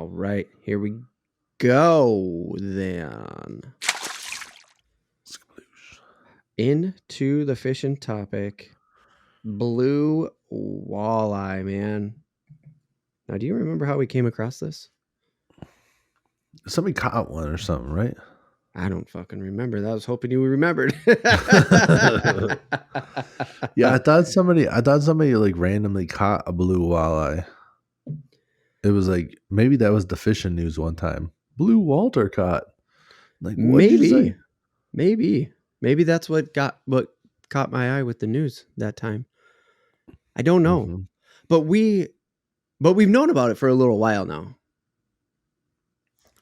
All right, here we go then. Into the fishing topic. Blue walleye, man. Now, do you remember how we came across this? Somebody caught one or something, right? I don't fucking remember. I was hoping you remembered. Yeah, I thought somebody like randomly caught a blue walleye. It was like maybe that was the fishing news one time. Blue Walter caught. Like what did you say? Maybe that's what caught my eye with the news that time. I don't know, Mm-hmm. but we've known about it for a little while now.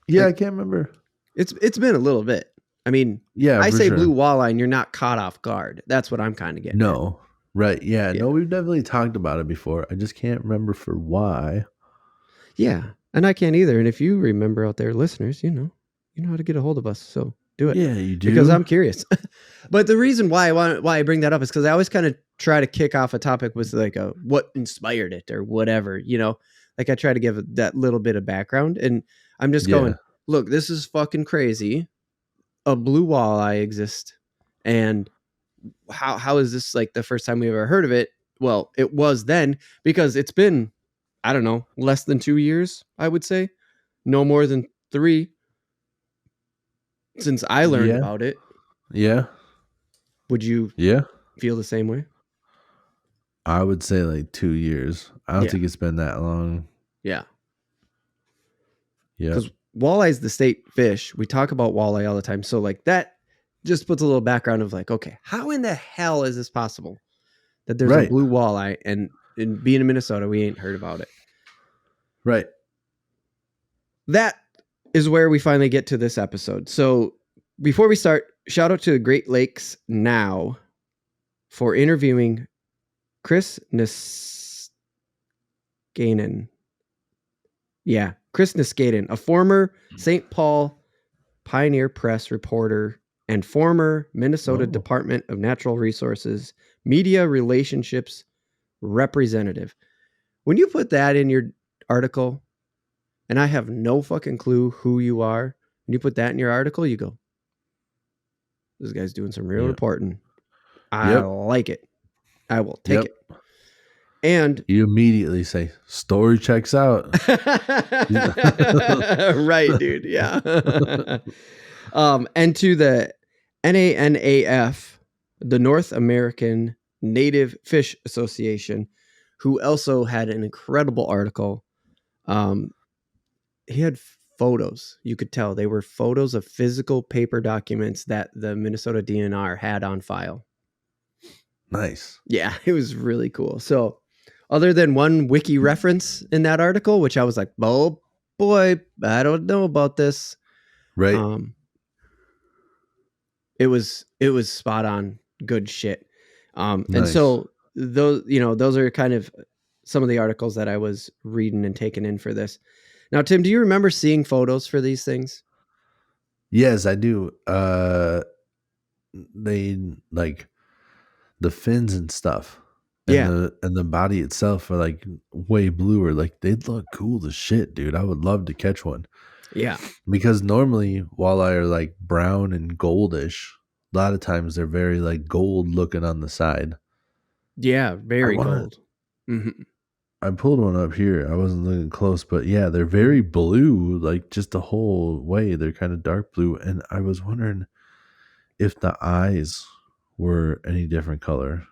Yeah, I can't remember. It's been a little bit. I mean, yeah, I say sure. blue walleye and you're not caught off guard. That's what I'm kind of getting. No, right? Yeah, no, we've definitely talked about it before. I just can't remember for why. Yeah, and I can't either. And if you remember out there, listeners, you know how to get a hold of us. So do it. Yeah, you do. Because I'm curious. But the reason why I bring that up is because I always kind of try to kick off a topic with like what inspired it or whatever. Like I try to give that little bit of background, and I'm just going, look, this is fucking crazy. A blue walleye exists, and how is this like the first time we ever heard of it? Well, it was then, because it's been, I don't know, less than 2 years, I would say, no more than 3 since I learned about it. Yeah. Would you feel the same way? I would say like 2 years. I don't think it's been that long. Yeah. Yeah. Because walleye is the state fish. We talk about walleye all the time. So like that just puts a little background of like, okay, how in the hell is this possible that there's a blue walleye and being in Minnesota, we ain't heard about it. Right. That is where we finally get to this episode. So before we start, shout out to Great Lakes Now for interviewing Chris Niskanen. Yeah, Chris Niskanen, a former St. Paul Pioneer Press reporter and former Minnesota Department of Natural Resources Media Relationships representative. When you put that in your article, and I have no fucking clue who you are, and you put that in your article, you go, this guy's doing some real reporting. I like it. I will take it. And you immediately say, story checks out. Right, dude. Yeah. And to the NANAF, the North American Native Fish Association, who also had an incredible article. He had photos. You could tell they were photos of physical paper documents that the Minnesota DNR had on file. Nice. Yeah, it was really cool. So other than one wiki reference in that article, which I was like, oh boy, I don't know about this. Right. It was spot on, good shit. Nice. And so those are kind of some of the articles that I was reading and taking in for this. Now, Tim, do you remember seeing photos for these things? Yes, I do. They like the fins and stuff. And the body itself are like way bluer. Like they'd look cool as shit, dude. I would love to catch one. Yeah. Because normally walleye are like brown and goldish. A lot of times they're very like gold looking on the side. Yeah, very gold. Mm-hmm. I pulled one up here. I wasn't looking close, but yeah, they're very blue, like just the whole way. They're kind of dark blue. And I was wondering if the eyes were any different color.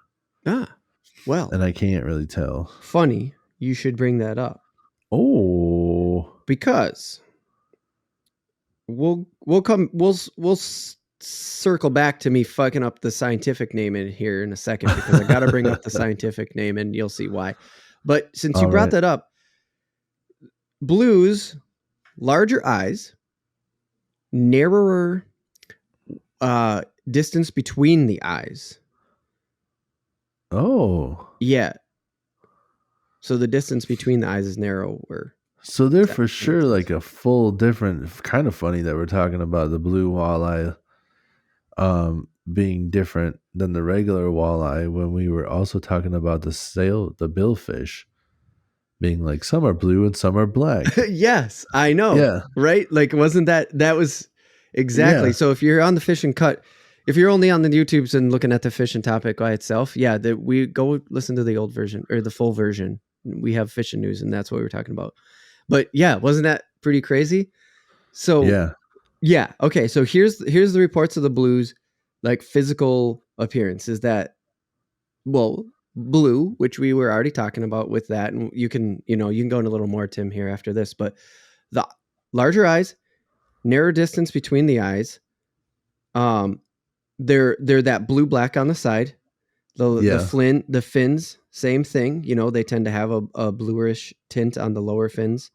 Well. And I can't really tell. Funny, you should bring that up. Oh. Because we'll circle back to me fucking up the scientific name in here in a second, because I got to bring up the scientific name and you'll see why. But since you brought that up, blues, larger eyes, narrower distance between the eyes. Oh. Yeah. So the distance between the eyes is narrower. So they're for sure like a full different, kind of funny that we're talking about the blue walleye being different than the regular walleye when we were also talking about the billfish being like some are blue and some are black. Yes, I know. Yeah. Right? Like, wasn't that was exactly. Yeah. So if you're on the Fish and Cut, if you're only on the YouTubes and looking at the fishing topic by itself, yeah, that we go listen to the old version or the full version. We have fishing news, and that's what we were talking about. But yeah, wasn't that pretty crazy? So Yeah. yeah, okay. So here's the reports of the blues, like physical appearance. Is that well, blue, which we were already talking about with that, and you can go into a little more, Tim, here after this, but the larger eyes, narrow distance between the eyes, they're that blue black on the side. Yeah. The fins, same thing. They tend to have a bluish tint on the lower fins.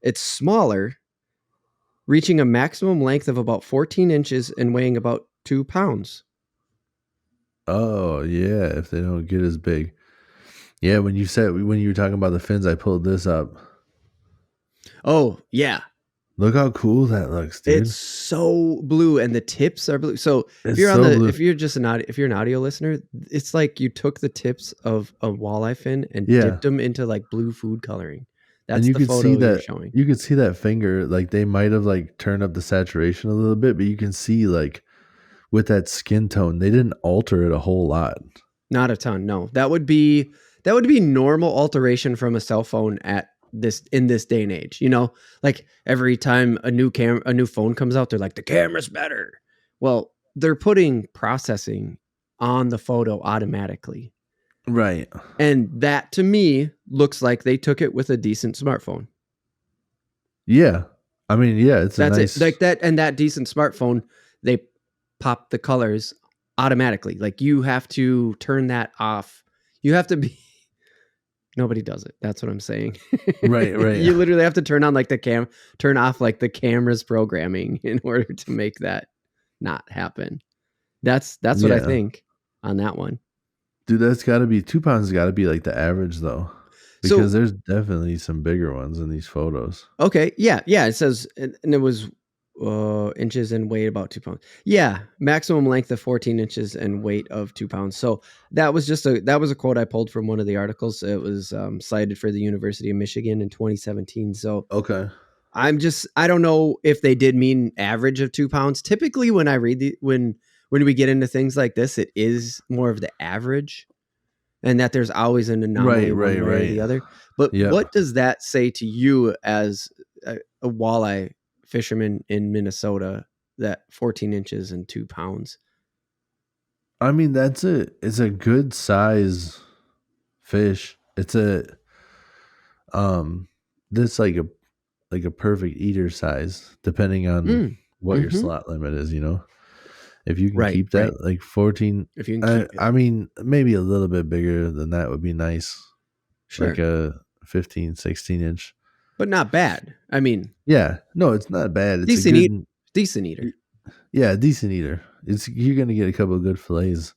It's smaller, reaching a maximum length of about 14 inches and weighing about 2 pounds. Oh yeah, if they don't get as big. Yeah, when you were talking about the fins, I pulled this up. Oh yeah, Look how cool that looks, dude. it's so blue, and the tips are blue. So It's so blue. if you're an audio listener, it's like you took the tips of a walleye fin and Yeah. dipped them into like blue food coloring. That's And you the could photo see you're that showing. you could see that finger, like they might have like turned up the saturation a little bit, but you can see like with that skin tone, they didn't alter it a whole lot. Not a ton, no. That would be normal alteration from a cell phone in this day and age. Like every time a new phone comes out, they're like, the camera's better. Well, they're putting processing on the photo automatically. Right. And that to me looks like they took it with a decent smartphone. Yeah. I mean, yeah, it's That's nice. it. Like that, and that decent smartphone, they pop the colors automatically. Like you have to turn that off. You have to be nobody does it. That's what I'm saying. Right. You literally have to turn on like turn off like the camera's programming in order to make that not happen. That's what I think on that one. Dude, that's got to be 2 pounds. Got to be like the average though, because there's definitely some bigger ones in these photos. Okay, yeah. It says, and it was inches and weight about 2 pounds. Yeah, maximum length of 14 inches and weight of 2 pounds. So that was a quote I pulled from one of the articles. It was cited for the University of Michigan in 2017. So okay, I don't know if they did mean average of 2 pounds. Typically, when I read when we get into things like this, it is more of the average, and that there's always an anomaly one way or the other. But what does that say to you as a walleye fisherman in Minnesota, that 14 inches and 2 pounds? I mean, it's a good size fish. It's this like a perfect eater size, depending on what your slot limit is, if you can keep that like 14, if you can keep it. I mean, maybe a little bit bigger than that would be nice. Sure. Like a 15, 16 inch. But not bad. I mean, yeah, no, it's not bad. It's decent eater. Yeah, decent eater. You're going to get a couple of good fillets.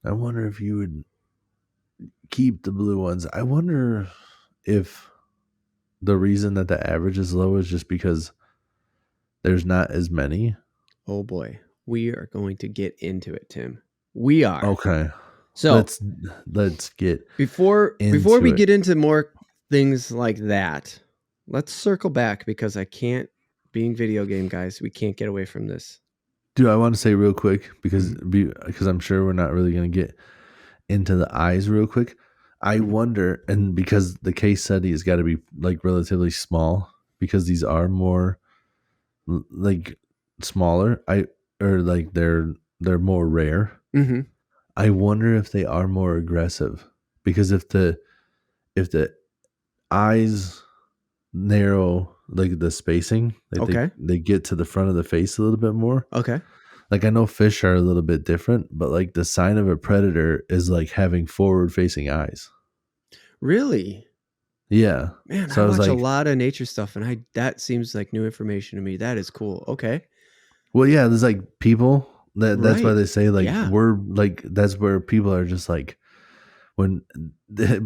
I wonder if you would keep the blue ones. I wonder if the reason that the average is low is just because there's not as many. Oh boy, we are going to get into it, Tim. We are. Okay. So let's get before we get into more things like that, let's circle back, because I can't, being video game guys, we can't get away from this. Dude, I want to say real quick, because I'm sure we're not really going to get into the eyes real quick. I wonder, and because the case study has got to be like relatively small, because these are more like smaller, they're more rare. Mm-hmm. I wonder if they are more aggressive, because if the eyes narrow, like the spacing, like they get to the front of the face a little bit more. Okay. Like I know fish are a little bit different, but like the sign of a predator is like having forward facing eyes. Really? Yeah. Man, so I watch a lot of nature stuff, and that seems like new information to me. That is cool. Okay. Well, yeah, there's like people that's why they say like we're like, that's where people are just like, when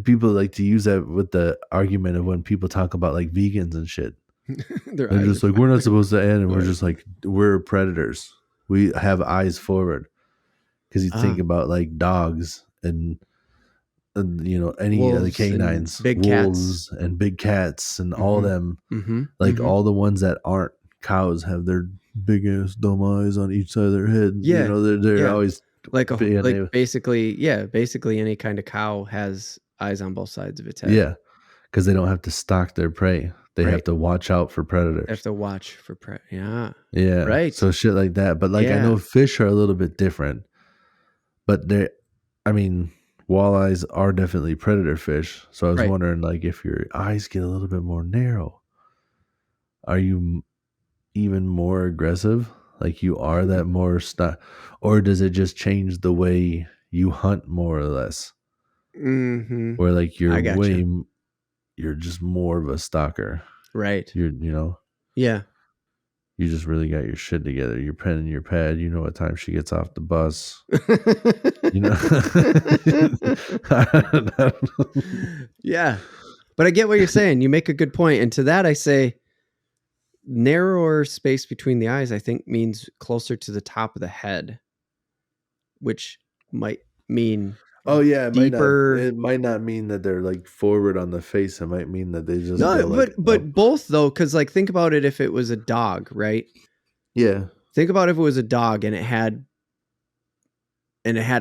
people like to use that with the argument of when people talk about like vegans and shit. They're just like, we're not supposed to end, and we're just like, we're predators. We have eyes forward, because you think about like dogs and any of the Wolves and canines, big wolves and big cats and all them, like all the ones that aren't cows have their big ass dumb eyes on each side of their head. Yeah, they're always like big. basically any kind of cow has eyes on both sides of its head. Yeah, because they don't have to stalk their prey. They have to watch out for predators. They have to watch for prey. Yeah. Yeah. Right. So shit like that. But like I know fish are a little bit different. But walleyes are definitely predator fish. So I was wondering, like, if your eyes get a little bit more narrow, are you even more aggressive? Like you are that more or does it just change the way you hunt more or less? Mm-hmm. Where like you're just more of a stalker. Right. Yeah. You just really got your shit together. Your pen and your pad. You know what time she gets off the bus. Yeah. But I get what you're saying. You make a good point. And to that, I say narrower space between the eyes, I think, means closer to the top of the head, which might mean deeper. It might not mean that they're like forward on the face. It might mean that they just but both though, because like think about it if it was a dog, right? Yeah. Think about if it was a dog and it had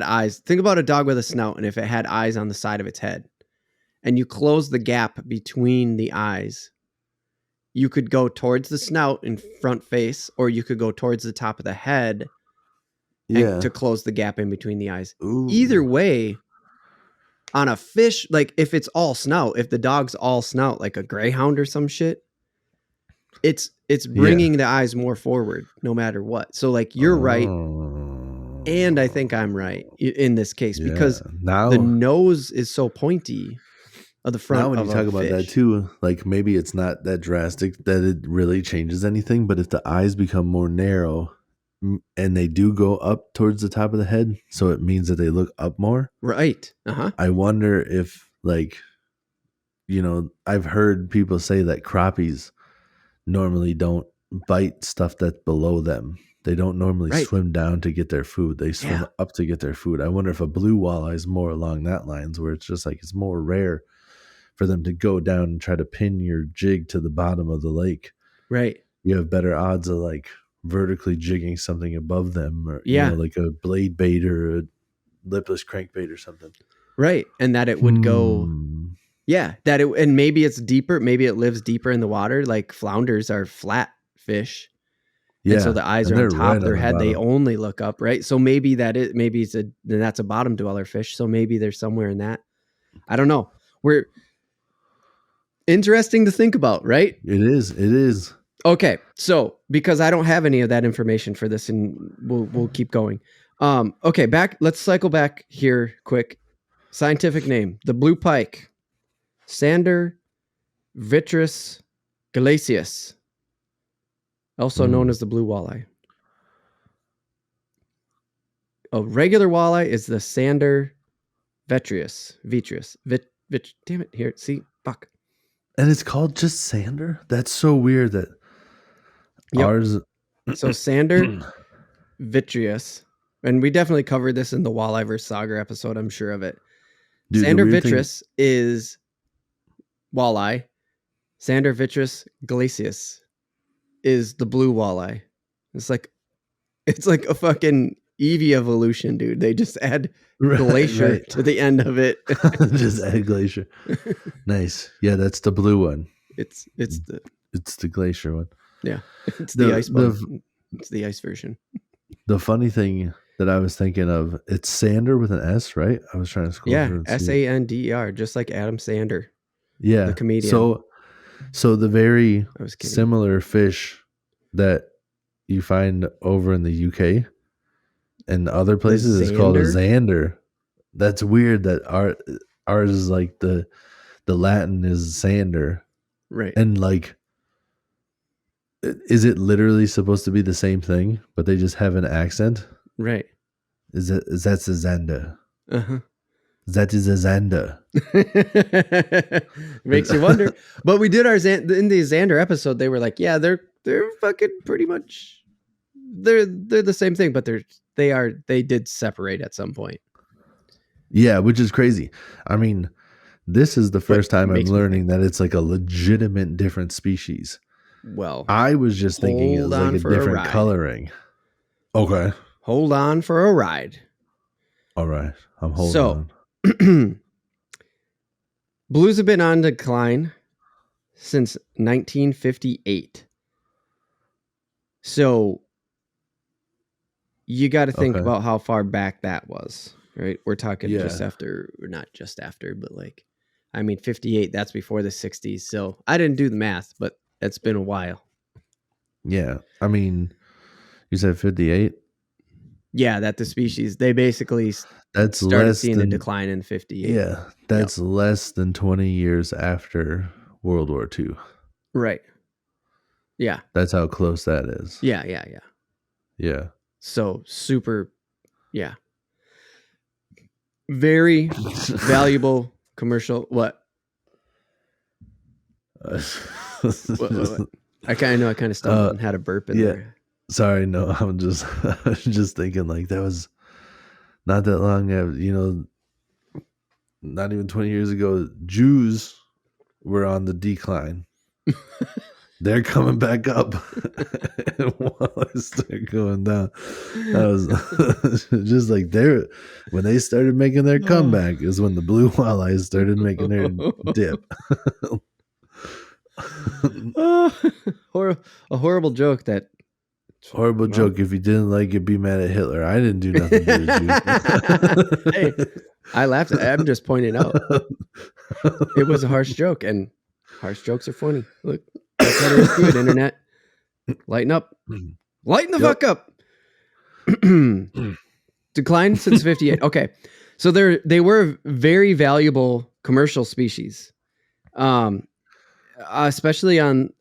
eyes. Think about a dog with a snout and if it had eyes on the side of its head, and you close the gap between the eyes, you could go towards the snout in front face, or you could go towards the top of the head. Yeah. To close the gap in between the eyes. Ooh. Either way, on a fish, like if it's all snout, if the dog's all snout, like a greyhound or some shit, it's bringing the eyes more forward no matter what. So like you're right. And I think I'm right in this case because now the nose is so pointy of the front. Now when you talk about that too, like maybe it's not that drastic that it really changes anything, but if the eyes become more narrow and they do go up towards the top of the head, so it means that they look up more. Right. I wonder if like, I've heard people say that crappies normally don't bite stuff that's below them. They don't normally swim down to get their food. They swim up to get their food. I wonder if a blue walleye is more along that lines where it's just like, it's more rare for them to go down and try to pin your jig to the bottom of the lake. Right. You have better odds of like vertically jigging something above them, or like a blade bait or a lipless crankbait or something. Right. And that it would go and maybe it's deeper, maybe it lives deeper in the water. Like flounders are flat fish. Yeah. And so the eyes are on top of their head. They only look up, right? So maybe that's a bottom dweller fish. So maybe there's somewhere in that. I don't know. We're interesting to think about, right? It is. Okay, so because I don't have any of that information for this, and we'll keep going. Okay, let's cycle back here quick. Scientific name: the blue pike, Sander vitreus glacius, also known as the blue walleye. A regular walleye is the Sander vitreus. Damn it! Here, see, fuck. And it's called just Sander. That's so weird that. Yep. Ours. So Sander vitreus, and we definitely covered this in the walleye versus sauger episode. I'm sure of it. Dude, Sander vitreus is walleye. Sander vitreus glacius is the blue walleye. It's like a fucking Eevee evolution, dude. They just add glacier to the end of it. Just add glacier. Nice. Yeah, that's the blue one. It's the glacier one. Yeah, it's the ice one. It's the ice version. The funny thing that I was thinking of, it's Sander with an S, right? I was trying to scroll through and see. Sander, just like Adam Sandler. Yeah, the comedian. So the very similar fish that you find over in the UK and other places is called a zander. That's weird that ours is like the Latin is Sander, right? And like. Is it literally supposed to be the same thing, but they just have an accent? Right. Is that Zanda? That is a Zanda. Makes you wonder. But we did in the Xander episode. They were like, yeah, they're fucking pretty much. They're the same thing, but they did separate at some point. Yeah, which is crazy. I mean, this is the first time I'm makes me learning that it's like a legitimate different species. Well, I was just thinking it hold was like on a for a different ride. coloring. Okay. Hold on for a ride. All right. I'm holding So, on. blues have been on decline since 1958. So, you got to think Okay. about how far back that was, right? We're talking just Yeah. after, or not just after, but like, I mean, 58, that's before the 60s. So, I didn't do the math, but it's been a while. Yeah. I mean, you said 58? Yeah, that the species, they basically That's started less seeing the than decline in 58. Yeah, that's less than 20 years after World War II. Right. Yeah. That's how close that is. Yeah. Yeah. So super, yeah. Very valuable commercial. What? What? I kind of stumbled and had a burp in yeah. there. Sorry, no, I'm just thinking like that was not that long not even 20 years ago, Jews were on the decline. They're coming back up. And walleyes start going down. That was just like when they started making their comeback is when the blue walleyes started making their dip. A horrible joke that. Horrible joke. If you didn't like it, be mad at Hitler. I didn't do nothing to the Jews. Hey, I laughed. I'm just pointing out. It was a harsh joke, and harsh jokes are funny. Look, that's how it is good, internet. Lighten up. Lighten the fuck up. Declined since 58. Okay. So they were very valuable commercial species. Especially on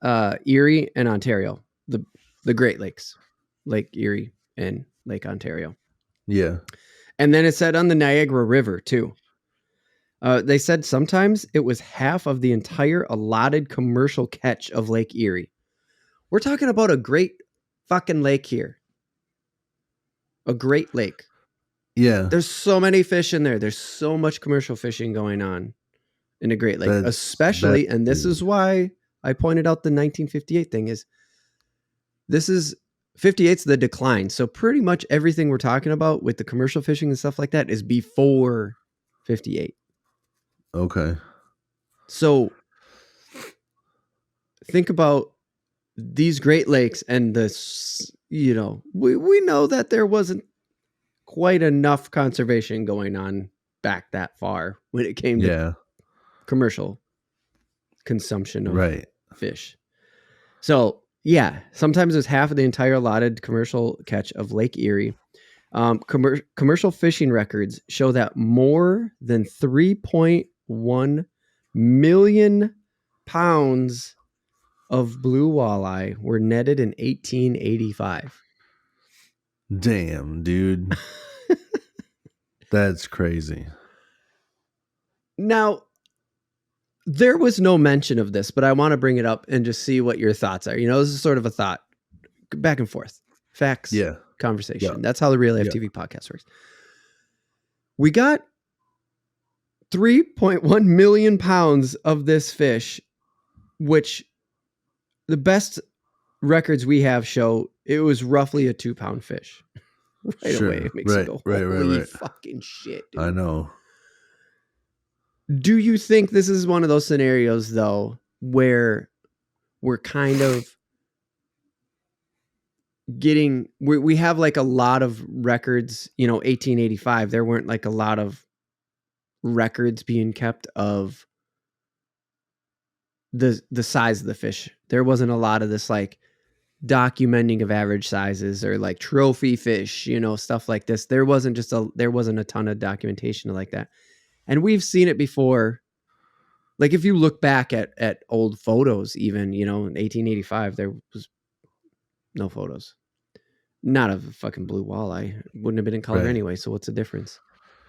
Erie and Ontario, the Great Lakes, Lake Erie and Lake Ontario. Yeah. And then it said on the Niagara River too. They said sometimes it was half of the entire allotted commercial catch of Lake Erie. We're talking about a great fucking lake here. A great lake. Yeah. There's so many fish in there. There's so much commercial fishing going on in a Great Lake, especially, and this is why I pointed out the 1958 thing is 58's the decline. So pretty much everything we're talking about with the commercial fishing and stuff like that is before 58. Okay. So think about these Great Lakes and this, we know that there wasn't quite enough conservation going on back that far when it came to commercial consumption of fish. So yeah, sometimes it's half of the entire allotted commercial catch of Lake Erie. Commercial fishing records show that more than 3.1 million pounds of blue walleye were netted in 1885. Damn, dude. That's crazy. Now, there was no mention of this, but I want to bring it up and just see what your thoughts are. This is sort of a thought back and forth. Facts, conversation. Yeah. That's how the Real Life TV podcast works. We got 3.1 million pounds of this fish, which the best records we have show it was roughly a 2-pound fish. Right away, it makes you go, holy fucking shit, dude. I know. Do you think this is one of those scenarios, though, where we're kind of we have like a lot of records, 1885, there weren't like a lot of records being kept of the size of the fish. There wasn't a lot of this like documenting of average sizes or like trophy fish, stuff like this. There wasn't a ton of documentation like that. And we've seen it before. Like if you look back at old photos, even, in 1885, there was no photos. Not of a fucking blue walleye. It wouldn't have been in color anyway. So what's the difference?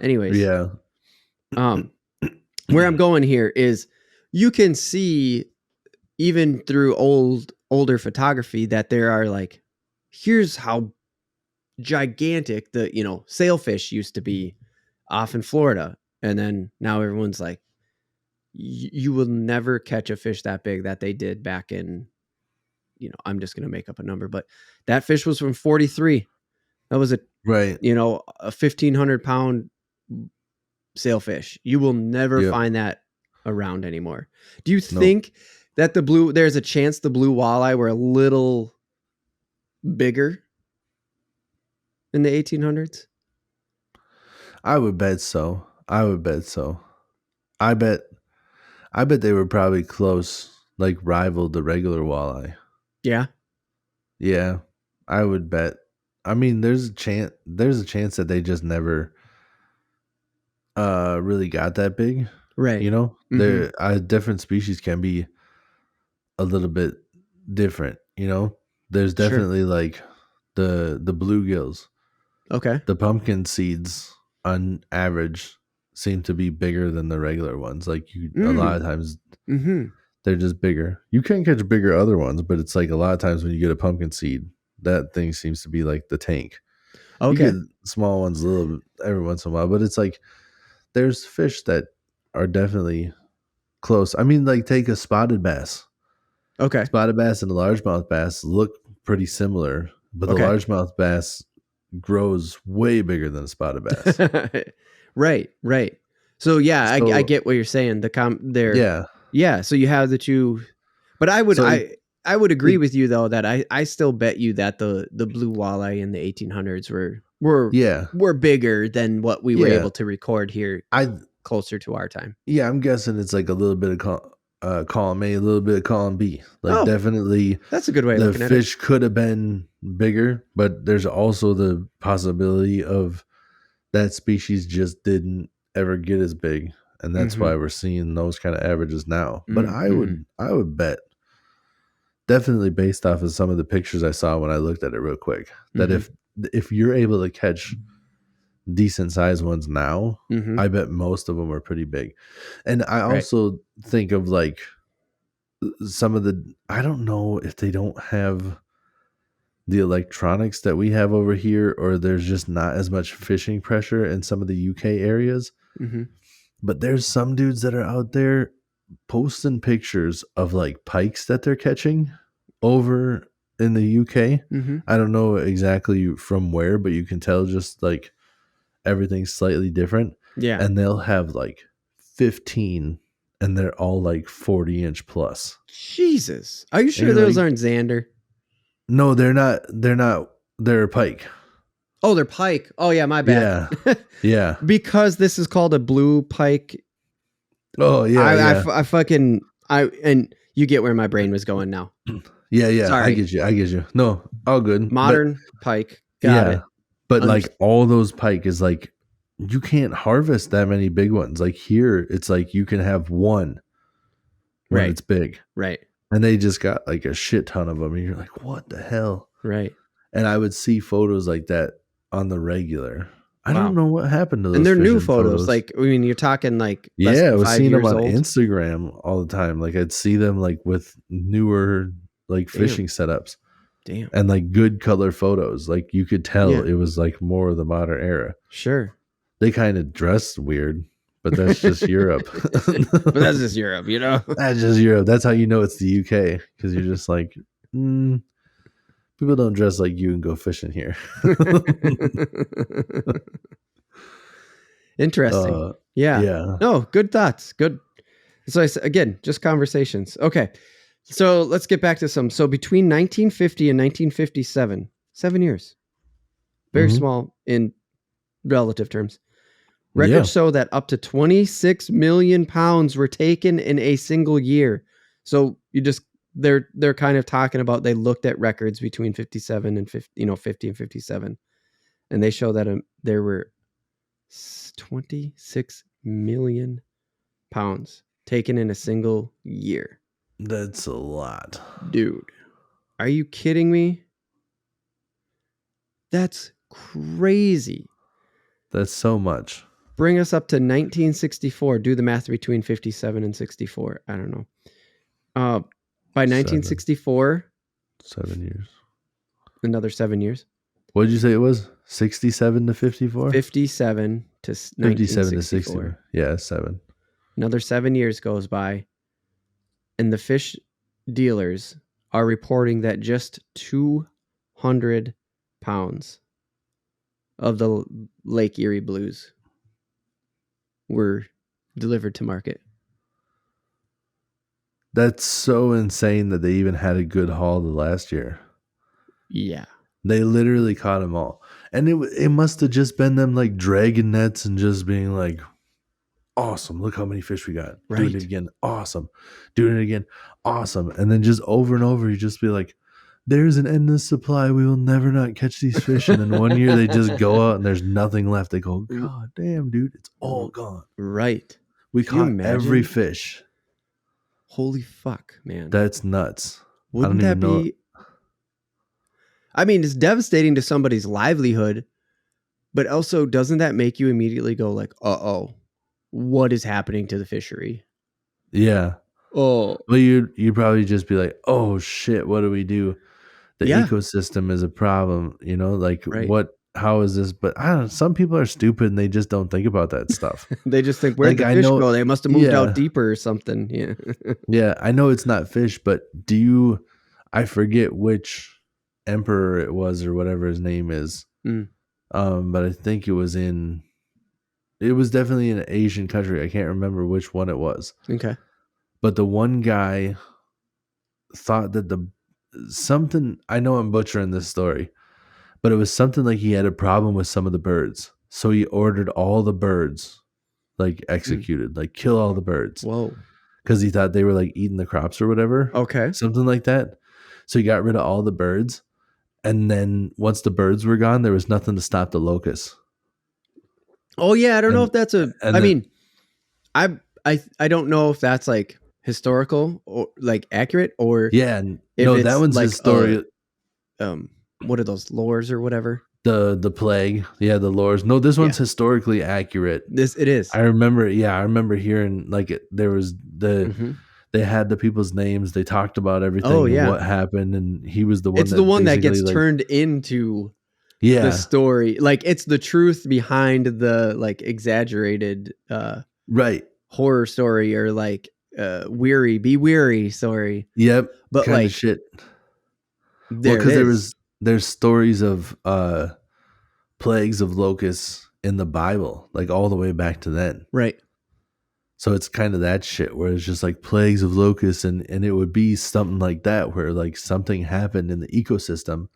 Anyways. Yeah. Where I'm going here is you can see even through older photography that there are like, here's how gigantic the, sailfish used to be off in Florida. And then now everyone's like, you will never catch a fish that big that they did back in, I'm just going to make up a number, but that fish was from 43. That was a Right. 1,500 pound sailfish. You will never Yep. find that around anymore. Do you Nope. think that there's a chance the blue walleye were a little bigger in the 1800s? I would bet so. I bet they were probably close, like rivaled the regular walleye. Yeah. Yeah, I would bet. I mean, there's a chance that they just never really got that big. Right. Mm-hmm. Different species can be a little bit different. There's definitely like the bluegills. Okay. The pumpkin seeds on average seem to be bigger than the regular ones. Like a lot of times they're just bigger. You can catch bigger other ones, but it's like a lot of times when you get a pumpkin seed, that thing seems to be like the tank. Okay. You get small ones a little bit every once in a while, but it's like there's fish that are definitely close. I mean, like take a spotted bass. Okay. Spotted bass and a largemouth bass look pretty similar, but the largemouth bass grows way bigger than a spotted bass. Right. So yeah, I get what you're saying. Yeah. So you have the two, but I would agree with you though that I still bet you that the blue walleye in the 1800s were bigger than what we were able to record here. Closer to our time. Yeah, I'm guessing it's like a little bit of column A, a little bit of column B. Like definitely, that's a good way of looking at it. The fish could have been bigger, but there's also the possibility of that species just didn't ever get as big, and that's why we're seeing those kind of averages now. But I would bet, definitely based off of some of the pictures I saw when I looked at it real quick, that if you're able to catch decent sized ones now, I bet most of them are pretty big. And I also think of like some of I don't know if they don't have the electronics that we have over here, or there's just not as much fishing pressure in some of the UK areas. But there's some dudes that are out there posting pictures of like pikes that they're catching over in the UK. I don't know exactly from where, but you can tell just like everything's slightly different. Yeah. And they'll have like 15 and they're all like 40-inch plus. Jesus. Are you sure those aren't Xander? No, they're not. They're pike. Oh, they're pike. Oh yeah, my bad. Yeah. Because this is called a blue pike. Oh yeah. And you get where my brain was going now. Yeah. Sorry. I get you. No, all good. Modern pike. Got it. But like all those pike is like, you can't harvest that many big ones. Like here, it's like you can have one when it's big. Right. And they just got like a shit ton of them. And you're like, what the hell? Right. And I would see photos like that on the regular. I don't know what happened to those. And they're new photos. Like, I mean, you're talking like I was seeing them on Instagram all the time. Like I'd see them like with newer like fishing setups. Damn. And like good color photos. Like you could tell it was like more of the modern era. Sure. They kind of dressed weird, but that's just Europe. But that's just Europe, you know? That's just Europe. That's how you know it's the UK. Because you're just like, people don't dress like you and go fishing here. Interesting. Yeah. No, good thoughts. Good. So again, just conversations. Okay. So let's get back to some. So between 1950 and 1957, 7 years, very small in relative terms. Records show that up to 26 million pounds were taken in a single year. So they're kind of talking about, they looked at records between 57 and 50, 50 and 57. And they show that there were 26 million pounds taken in a single year. That's a lot. Dude, are you kidding me? That's crazy. That's so much. Bring us up to 1964. Do the math between 57 and 64. I don't know. By 1964. 7 years. Another 7 years. What did you say it was? 67 to 54? 57 to 57 to 60. 1964. Yeah, 7. Another 7 years goes by, and the fish dealers are reporting that just 200 pounds of the Lake Erie Blues were delivered to market. That's so insane that they even had a good haul the last year. Yeah. They literally caught them all. And it must have just been them like dragging nets and just being like, awesome, look how many fish we got. Right. Doing it again, awesome. Doing it again, awesome. And then just over and over, you just be like, there's an endless supply. We will never not catch these fish. And then one year they just go out and there's nothing left. They go, God damn, dude, it's all gone. Right. We Can you caught imagine? every fish. Holy fuck, man. That's nuts. Wouldn't that be? I mean, it's devastating to somebody's livelihood, but also doesn't that make you immediately go like, uh-oh, what is happening to the fishery? Yeah. Oh. Well, you'd probably just be like, oh shit, what do we do? The ecosystem is a problem, you know, like how is this? But I don't know, some people are stupid and they just don't think about that stuff. They just think, where'd the fish go? They must have moved out deeper or something. Yeah. Yeah, I know it's not fish, but I forget which emperor it was or whatever his name is. But I think it was definitely an Asian country. I can't remember which one it was. Okay. But the one guy thought that I know I'm butchering this story, but it was something like he had a problem with some of the birds. So he ordered all the birds like executed, like kill all the birds. Whoa. Because he thought they were like eating the crops or whatever. Okay. Something like that. So he got rid of all the birds. And then once the birds were gone, there was nothing to stop the locusts. Oh yeah. I don't know if that's I don't know if that's like historical or like accurate or that one's like his story. What are those lores or whatever? The plague, the lores. No, this one's historically accurate. It is. I remember hearing like there was they had the people's names. They talked about everything, what happened, and he was the one. It's the one that gets turned into the story. Like it's the truth behind the like exaggerated horror story or like be weary story. Yep. But kind like of shit. Because there's stories of plagues of locusts in the Bible, like all the way back to then. Right. So it's kind of that shit where it's just like plagues of locusts and it would be something like that where like something happened in the ecosystem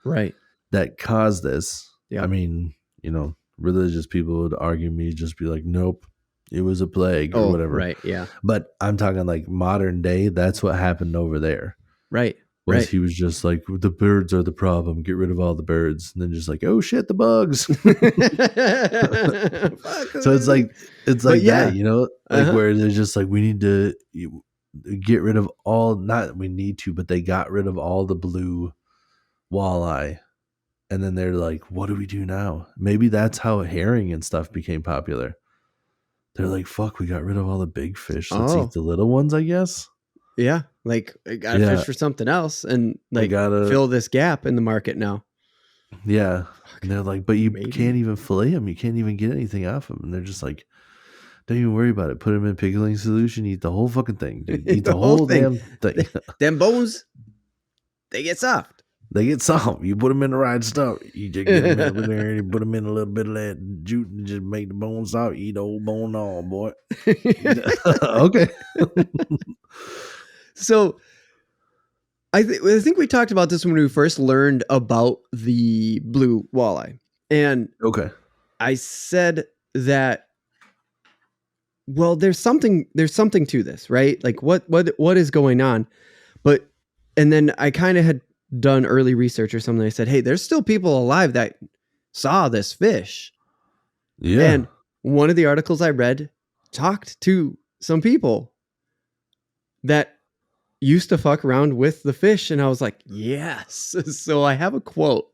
that caused this. I mean, you know, religious people would argue me, just be like, nope, it was a plague or whatever. Right. Yeah. But I'm talking like modern day. That's what happened over there. Right. He was just like, the birds are the problem. Get rid of all the birds. And then just like, oh shit, the bugs. So it's like that, you know, like where they're just like, we need to get rid of but they got rid of all the blue walleye. And then they're like, what do we do now? Maybe that's how herring and stuff became popular. They're like, fuck, we got rid of all the big fish. Let's eat the little ones, I guess. Yeah, like I gotta fish for something else and like fill this gap in the market now. Yeah, and they're like, but you can't even fillet them. You can't even get anything off them. And they're just like, don't even worry about it. Put them in pickling solution. Eat the whole fucking thing, dude. Eat the whole damn thing. Them bones, they get soft. They get soft. You put them in the right stuff. You just get them over there and you put them in a little bit of that juice and just make the bones soft. Eat the whole bone all, boy. Okay. So I think we talked about this when we first learned about the blue walleye. And I said that, well, there's something to this, right? Like what is going on? And then I kind of had done early research or something. I said, hey, there's still people alive that saw this fish. Yeah. And one of the articles I read talked to some people that used to fuck around with the fish. And I was like, yes. So I have a quote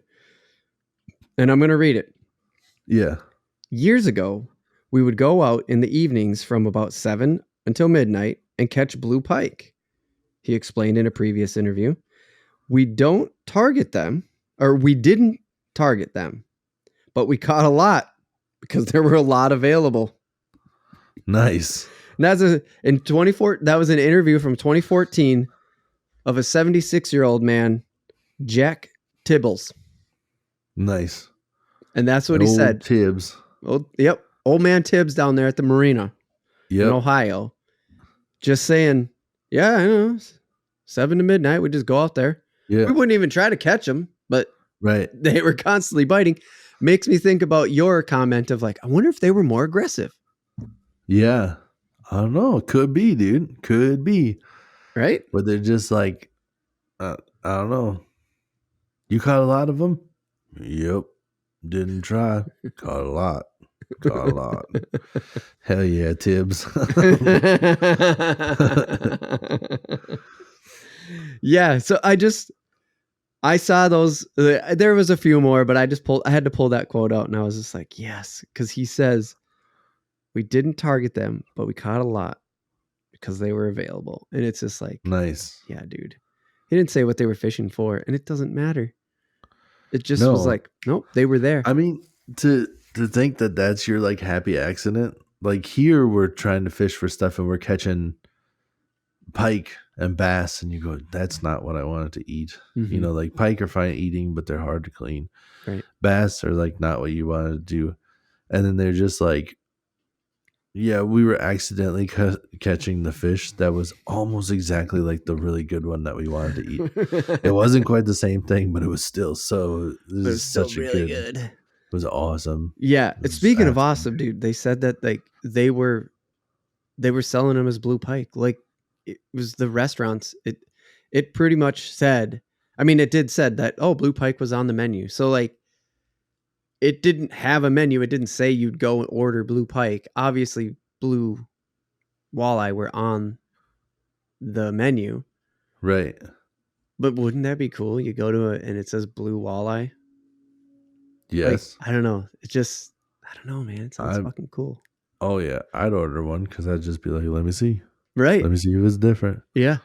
and I'm going to read it. Yeah. Years ago, we would go out in the evenings from about 7 until midnight and catch blue pike. He explained in a previous interview. We didn't target them, but we caught a lot because there were a lot available. Nice. And that was an interview from 2014 of a 76-year-old man, Jack Tibbles. Nice. And that's what he said. Tibbs. Yep. Old man Tibbs down there at the marina in Ohio. Just saying, yeah, I know. 7 to midnight, we just go out there. Yeah. We wouldn't even try to catch them, but they were constantly biting. Makes me think about your comment of like, I wonder if they were more aggressive. Yeah. I don't know. Could be, dude. Could be. Right? But they're just like, I don't know. You caught a lot of them? Yep. Didn't try. Caught a lot. Caught a lot. Hell yeah, Tibbs. Yeah. So I saw those. There was a few more, but I had to pull that quote out, and I was just like, yes, because he says we didn't target them, but we caught a lot because they were available, and it's just like, nice. Yeah, dude. He didn't say what they were fishing for, and it doesn't matter. It just was like, nope, they were there. I mean, to think that that's your like happy accident. Like here, we're trying to fish for stuff, and we're catching pike and bass, and you go, that's not what I wanted to eat. Mm-hmm. You know, like pike are fine eating, but they're hard to clean. Right. Bass are like not what you wanted to do. And then they're just like, yeah, we were accidentally catching the fish that was almost exactly like the really good one that we wanted to eat. It wasn't quite the same thing, but it was still such really good. It was awesome. Yeah. Speaking of awesome, dude, they said that like they were selling them as blue pike. Like it was the restaurants. It pretty much said, I mean, it did said that, blue pike was on the menu. So like it didn't have a menu. It didn't say you'd go and order blue pike. Obviously, blue walleye were on the menu. Right. But wouldn't that be cool? You go to it and it says blue walleye. Yes. Like, I don't know. I don't know, man. It sounds fucking cool. Oh, yeah. I'd order one because I'd just be like, let me see. Right. Let me see if it's different. Yeah.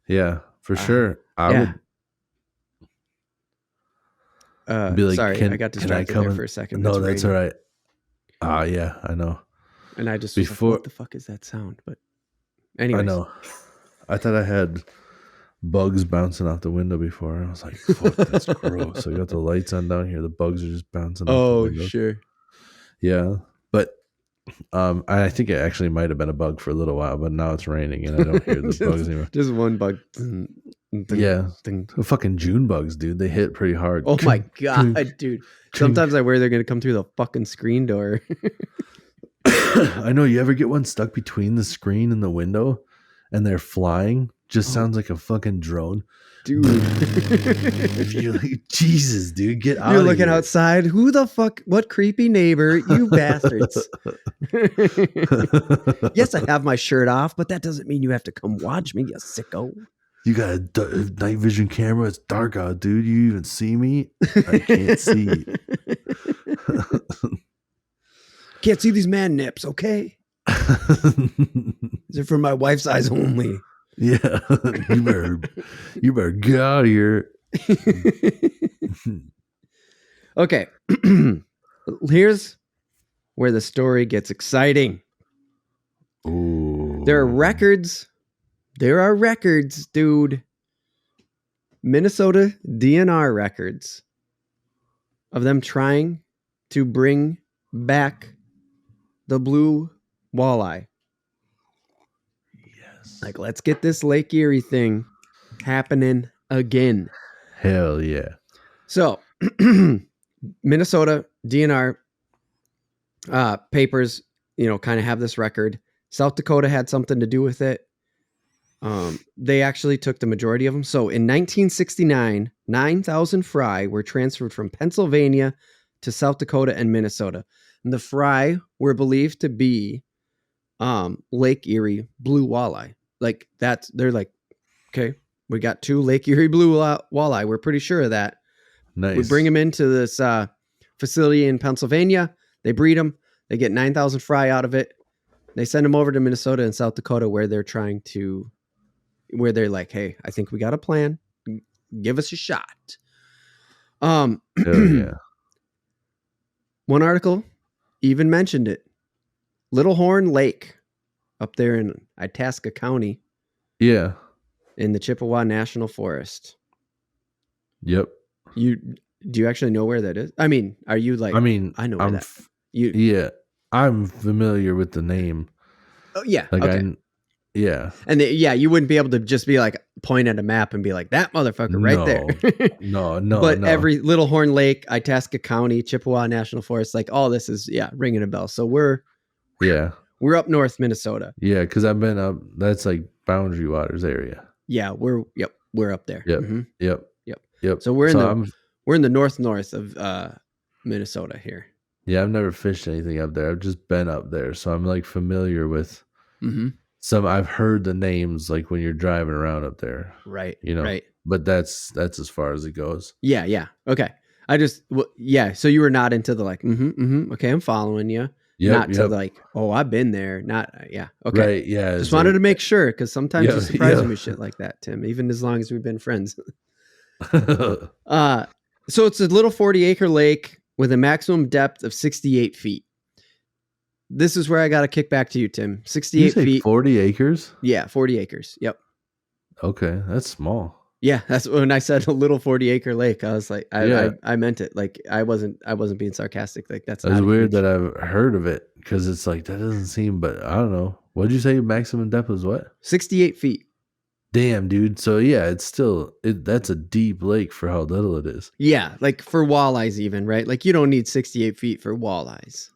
Yeah, for sure. I would. Be like, sorry, I got distracted there for a second. No, that's all right. Yeah, I know. And I just was like, what the fuck is that sound? But anyways. I know. I thought I had bugs bouncing out the window before. I was like, fuck, that's gross. I got the lights on down here. The bugs are just bouncing out the window. Oh, sure. Yeah. But I think it actually might have been a bug for a little while, but now it's raining and I don't hear the bugs anymore. Just one bug. Yeah. The fucking June bugs, dude. They hit pretty hard. Oh my God, dude. Sometimes I worry they're going to come through the fucking screen door. I know. You ever get one stuck between the screen and the window and they're flying? Just sounds like a fucking drone. Dude. You're like, Jesus, dude, get out. You're looking outside. Who the fuck? What creepy neighbor? You bastards. Yes, I have my shirt off, but that doesn't mean you have to come watch me, you sicko. You got a night vision camera. It's dark out, dude. You even see me? I can't see. Can't see these man nips, okay? These are for my wife's eyes only. Yeah. You better get out of here. Okay. Here's where the story gets exciting. Ooh. There are records, dude. Minnesota DNR records of them trying to bring back the blue walleye. Yes. Like, let's get this Lake Erie thing happening again. Hell yeah. So, Minnesota DNR papers, kind of have this record. South Dakota had something to do with it. They actually took the majority of them. So in 1969, 9,000 fry were transferred from Pennsylvania to South Dakota and Minnesota. And the fry were believed to be Lake Erie blue walleye. Like they're like, okay, we got 2 Lake Erie blue walleye. We're pretty sure of that. Nice. We bring them into this facility in Pennsylvania. They breed them. They get 9,000 fry out of it. They send them over to Minnesota and South Dakota where they're like, hey, I think we got a plan. Give us a shot. Hell yeah. One article even mentioned it. Little Horn Lake up there in Itasca County Yeah. in the Chippewa National Forest. Yep. Do you actually know where that is? I mean, are you like? I mean, I know where that. yeah, I'm familiar with the name. Oh yeah. Like Okay. yeah. And you wouldn't be able to just be like point at a map and be like that motherfucker right there. No. But every Little Horn Lake, Itasca County, Chippewa National Forest, like all this is ringing a bell. So we're up north Minnesota. Yeah, because I've been up. That's like Boundary Waters area. Yeah, we're up there. Yep. Mm-hmm. Yep. So we're in the north of Minnesota here. Yeah, I've never fished anything up there. I've just been up there, so I'm like familiar with some. I've heard the names like when you're driving around up there, right? Right. But that's as far as it goes. Yeah. Okay. So you were not into the like, okay, I'm following you. To like, oh, I've been there. Not, yeah. Okay. Right. Yeah. Just wanted to make sure because sometimes you surprise me with shit like that, Tim, even as long as we've been friends. So it's a little 40-acre lake with a maximum depth of 68 feet. This is where I got to kick back to you, Tim. 68 feet. 40 acres? Yeah, 40 acres. Yep. Okay. That's small. Yeah, that's when I said a little 40-acre lake. I was like, I meant it. Like I wasn't being sarcastic. Like that's weird that I've heard of it because it's like that doesn't seem. But I don't know. What did you say? Maximum depth was what? 68 feet. Damn, dude. So yeah, it's still that's a deep lake for how little it is. Yeah, like for walleyes, even right? Like you don't need 68 feet for walleyes.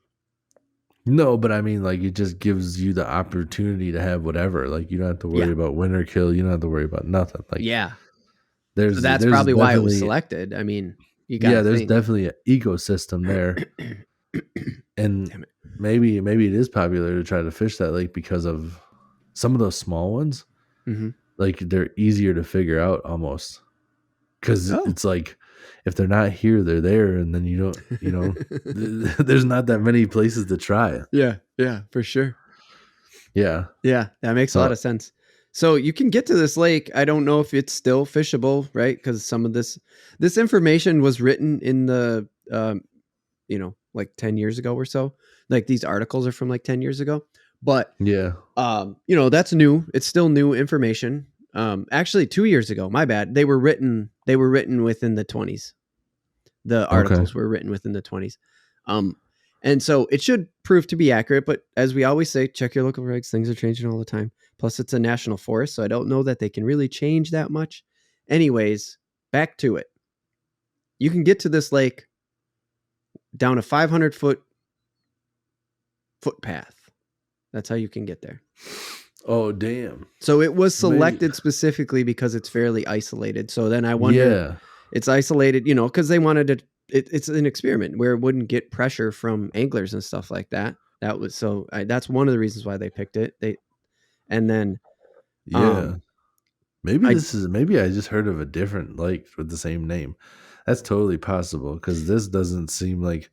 No, but I mean, like it just gives you the opportunity to have whatever. Like you don't have to worry about winter kill. You don't have to worry about nothing. Like that's probably why it was selected. I mean, there's definitely an ecosystem there, and maybe it is popular to try to fish that lake because of some of those small ones. Mm-hmm. Like they're easier to figure out almost because it's like if they're not here, they're there, and then you don't, there's not that many places to try. Yeah, for sure. Yeah, that makes a lot of sense. So you can get to this lake. I don't know if it's still fishable, right? Because some of this information was written in the, like 10 years ago or so. Like these articles are from like 10 years ago. But that's new. It's still new information. Actually 2 years ago, my bad. They were written within the 20s. The articles were written within the 20s. And so it should prove to be accurate, but as we always say, check your local regs. Things are changing all the time. Plus it's a national forest, so I don't know that they can really change that much. Anyways, back to it. You can get to this lake down a 500 footpath. That's how you can get there. Oh, damn. So it was selected specifically because it's fairly isolated. So then I wonder, it's isolated, because they wanted to, it's an experiment where it wouldn't get pressure from anglers and stuff like that. That's one of the reasons why they picked it. Maybe I just heard of a different lake with the same name. That's totally possible because this doesn't seem like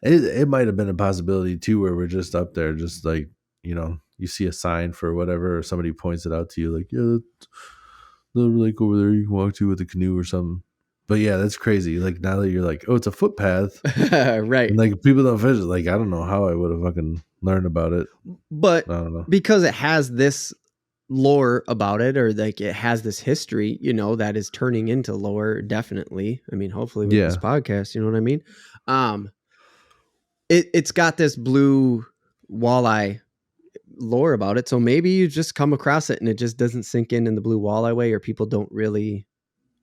it might have been a possibility too where we're just up there just like you see a sign for whatever or somebody points it out to you like that's the lake over there you can walk to with a canoe or something. But yeah, that's crazy. Like now that you're like, oh, it's a footpath, right? And like people don't fish it. Like I don't know how I would have fucking learned about it, but I don't know because it has this lore about it, or like it has this history, that is turning into lore. Definitely. I mean, hopefully with this podcast, you know what I mean? It's got this blue walleye lore about it. So maybe you just come across it and it just doesn't sink in the blue walleye way, or people don't really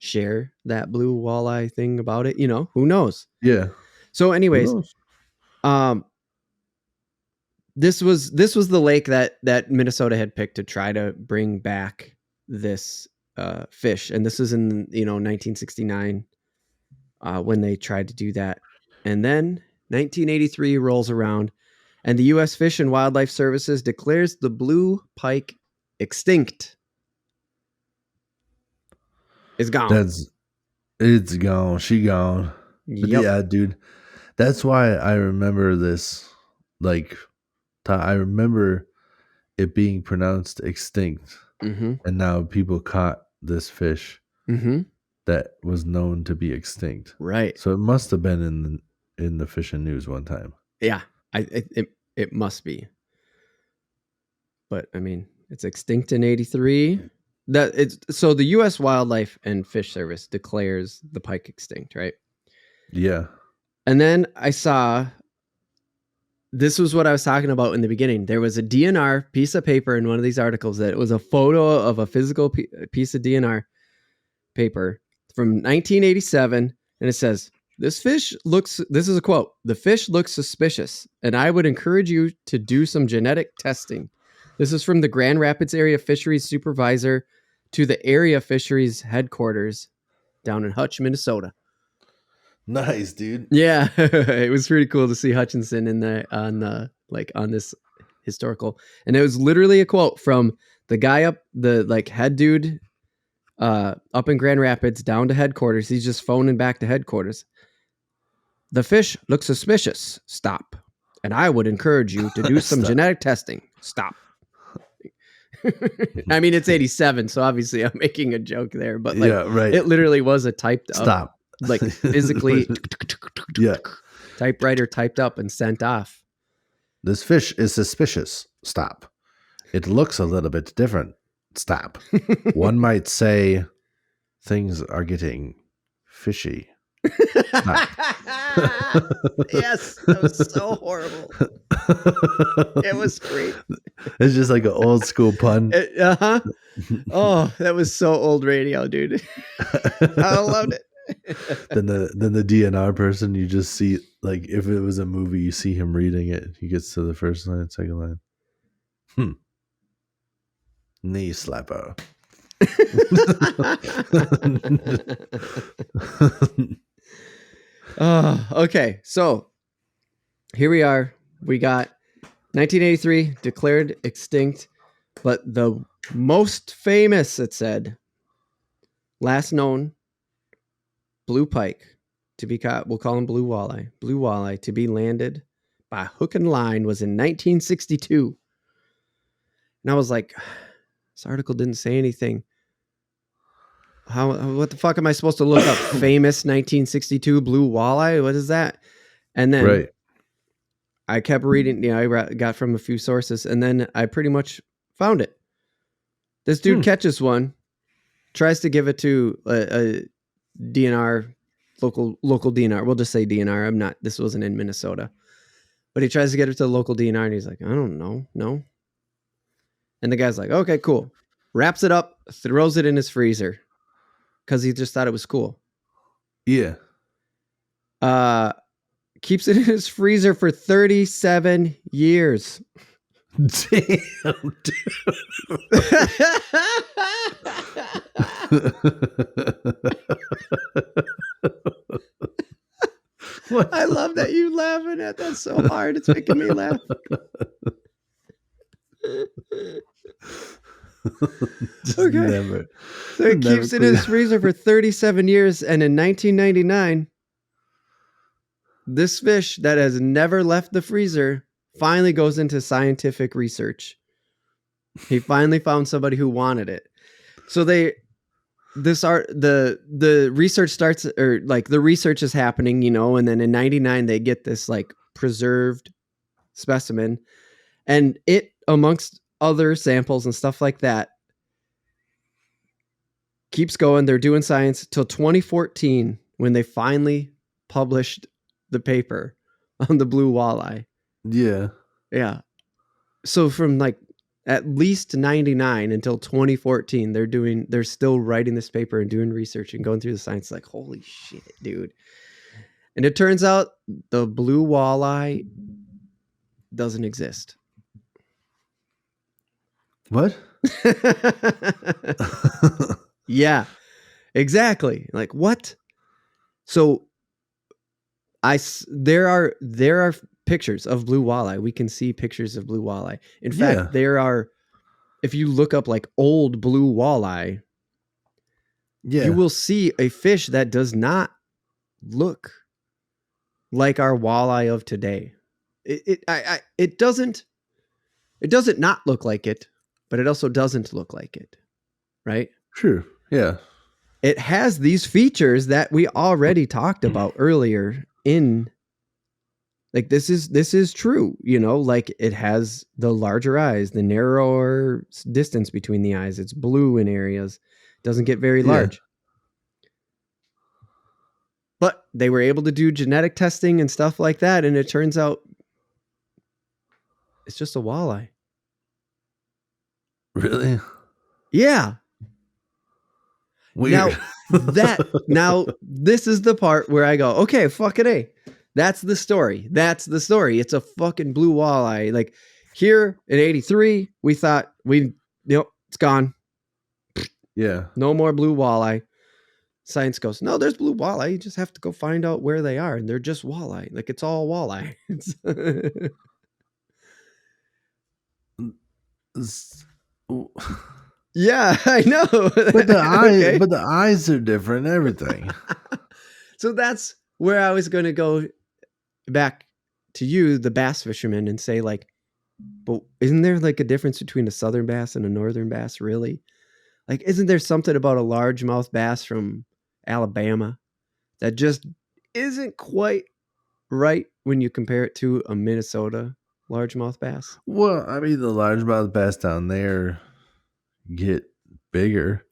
share that blue walleye thing about it. Who knows? Yeah. So anyways, this was the lake that Minnesota had picked to try to bring back this fish. And this is in, 1969 when they tried to do that. And then 1983 rolls around and the U.S. Fish and Wildlife Services declares the blue pike extinct. It's gone. It's gone. She gone. Yep. Yeah, dude. That's why I remember this. Like, I remember it being pronounced extinct. Mm-hmm. And now people caught this fish that was known to be extinct. Right. So it must have been in the fishing news one time. Yeah. It must be. But I mean, it's extinct in 83. So the U.S. Wildlife and Fish Service declares the pike extinct, right? Yeah. And then I saw, this was what I was talking about in the beginning. There was a DNR piece of paper in one of these articles that it was a photo of a physical piece of DNR paper from 1987. And it says, this is a quote, "The fish looks suspicious, and I would encourage you to do some genetic testing." This is from the Grand Rapids Area Fisheries Supervisor to the area fisheries headquarters down in Hutch, Minnesota. Nice, dude. Yeah, it was pretty cool to see Hutchinson on this historical, and it was literally a quote from the guy up the head dude up in Grand Rapids down to headquarters. He's just phoning back to headquarters. "The fish looks suspicious. Stop. And I would encourage you to do some genetic testing. Stop." I mean, it's 87, so obviously I'm making a joke there, but Yeah, right. it literally was a typed up, Stop. like physically Yeah. typewriter typed up and sent off. "This fish is suspicious. Stop. It looks a little bit different. Stop. One might say things are getting fishy. Yes, that was so horrible. It was great. It's just like an old school pun. Uh-huh. Oh, that was so old radio, dude. I loved it. Then the DNR person, you just see, like, if it was a movie, you see him reading it. He gets to the first line, second line. Knee slapper. Okay, so here we are. We got 1983 declared extinct, but the most famous, it said, last known blue pike to be caught, we'll call him blue walleye to be landed by hook and line was in 1962. And I was like, this article didn't say anything. What the fuck am I supposed to look up? Famous 1962 blue walleye? What is that? And then Right. I kept reading. I got from a few sources, and then I pretty much found it. This dude catches one, tries to give it to a DNR, local DNR. We'll just say DNR. This wasn't in Minnesota, but he tries to get it to the local DNR, and he's like, I don't know, no. And the guy's like, okay, cool. Wraps it up, throws it in his freezer because he just thought it was cool. Yeah. Keeps it in his freezer for 37 years. Damn, dude. I love that you laughing at that so hard. It's making me laugh. Okay. Never, so he keeps it in his freezer for 37 years, and in 1999, this fish that has never left the freezer finally goes into scientific research. He finally found somebody who wanted it. So the research starts, or like the research is happening, and then in 99 they get this like preserved specimen, and it, amongst other samples and stuff like that, keeps going. They're doing science till 2014 when they finally published the paper on the blue walleye. Yeah. Yeah. So from like at least 99 until 2014, they're still writing this paper and doing research and going through the science. Like, holy shit, dude. And it turns out the blue walleye doesn't exist. What? Yeah, exactly. Like, what? So there are pictures of blue walleye. We can see pictures of blue walleye. In fact, there are, if you look up like old blue walleye, you will see a fish that does not look like our walleye of today. It doesn't not look like it, but it also doesn't look like it, right? True. Yeah. It has these features that we already talked about earlier in Like this is true, like it has the larger eyes, the narrower distance between the eyes. It's blue in areas, doesn't get very Yeah. large. But they were able to do genetic testing and stuff like that, and it turns out it's just a walleye. Really? Yeah. Weird. Now this is the part where I go, okay, fucking A. That's the story. It's a fucking blue walleye. Like here in 83, we thought it's gone. Yeah. No more blue walleye. Science goes, no, there's blue walleye. You just have to go find out where they are. And they're just walleye. Like it's all walleye. Yeah, I know. But the eyes are different and everything. So that's where I was going to go back to you, the bass fisherman, and say like, but isn't there like a difference between a southern bass and a northern bass, really? Like, isn't there something about a largemouth bass from Alabama that just isn't quite right when you compare it to a Minnesota largemouth bass? Well, I mean, the largemouth bass down there get bigger.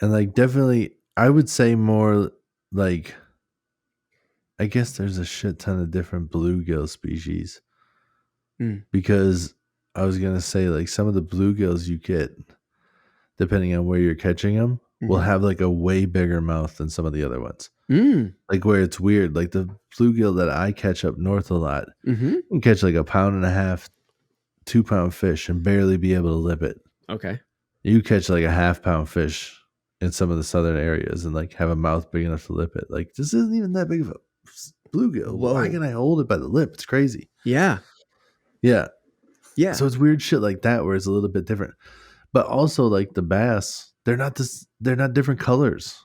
And like definitely I would say more like I guess there's a shit ton of different bluegill species. Because I was gonna say like some of the bluegills you get, depending on where you're catching them, will have like a way bigger mouth than some of the other ones. Like where it's weird, like the bluegill that I catch up north a lot, you can catch like 1.5 pound, 2 pound fish and barely be able to lip it. Okay. You catch like a 1/2 pound fish in some of the southern areas and like have a mouth big enough to lip it. Like this isn't even that big of a bluegill. Whoa. Why can I hold it by the lip? It's crazy. Yeah. Yeah. Yeah. So it's weird shit like that where it's a little bit different. But also like the bass, they're not different colors.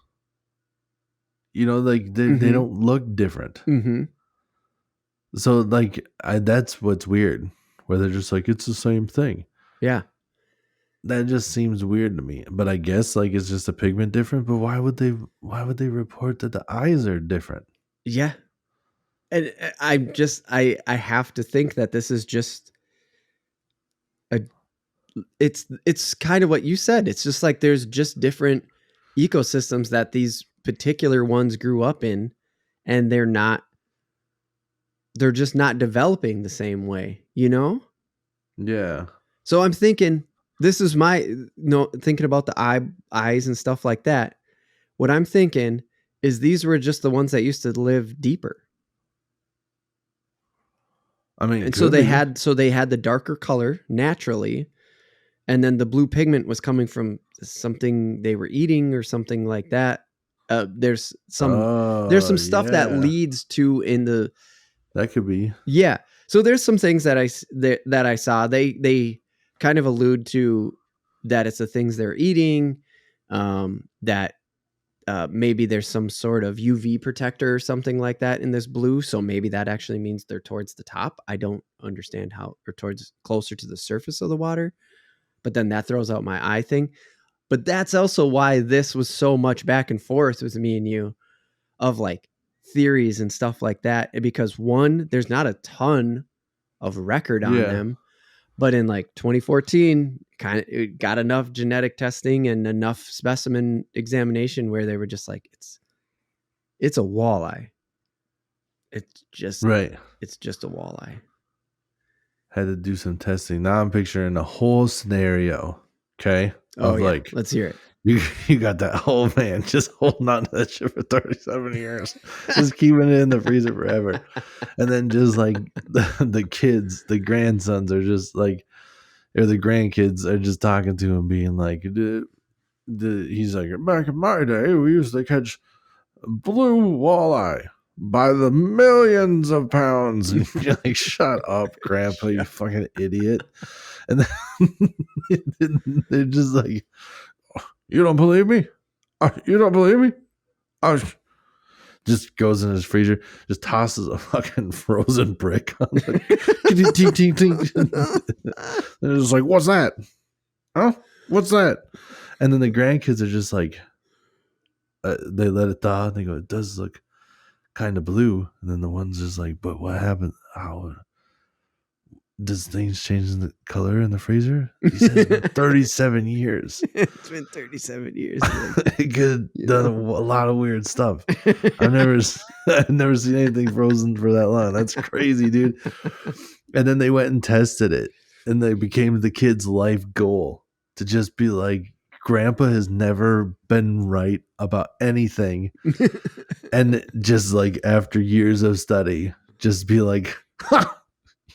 Like they don't look different. So like that's what's weird, where they're just like it's the same thing. Yeah. That just seems weird to me. But I guess like it's just a pigment different. But why would they report that the eyes are different? Yeah. And I have to think that this is just it's kind of what you said. It's just like there's just different ecosystems that these particular ones grew up in, and they're just not developing the same way, Yeah. So I'm thinking this is thinking about the eyes and stuff like that. What I'm thinking is these were just the ones that used to live deeper. I mean, and so they had the darker color naturally, and then the blue pigment was coming from something they were eating or something like that. There's some stuff that leads to that could be. Yeah. So there's some things that I saw. They kind of allude to that it's the things they're eating, that maybe there's some sort of UV protector or something like that in this blue. So maybe that actually means they're towards the top. I don't understand how, or towards closer to the surface of the water. But then that throws out my eye thing. But that's also why this was so much back and forth with me and you of like theories and stuff like that. Because one, there's not a ton of record on them. But in like 2014, it got enough genetic testing and enough specimen examination where they were just like, it's a walleye. It's just right. It's just a walleye. Had to do some testing. Now I'm picturing a whole scenario. Okay. Like, let's hear it. You got that old man just holding on to that shit for 37 years, just keeping it in the freezer forever. And then just like the kids, the grandsons are just like, or the grandkids are just talking to him, being like, he's like, back in my day, we used to catch blue walleye by the millions of pounds. And you're like, shut up, grandpa, you fucking idiot. And then they're just like, you don't believe me? You don't believe me? Just goes in his freezer, just tosses a fucking frozen brick on the and it's like, what's that? Huh? What's that? And then the grandkids are just like, they let it thaw and they go, it does look kind of blue. And then the one's just like, but what happened? How does things change in the color in the freezer? He said it's been 37 years. It's been 37 years. It could have done a lot of weird stuff. I've never seen anything frozen for that long. That's crazy, dude. And then they went and tested it, and they became the kid's life goal to just be like, Grandpa has never been right about anything. And just like after years of study, just be like, ha,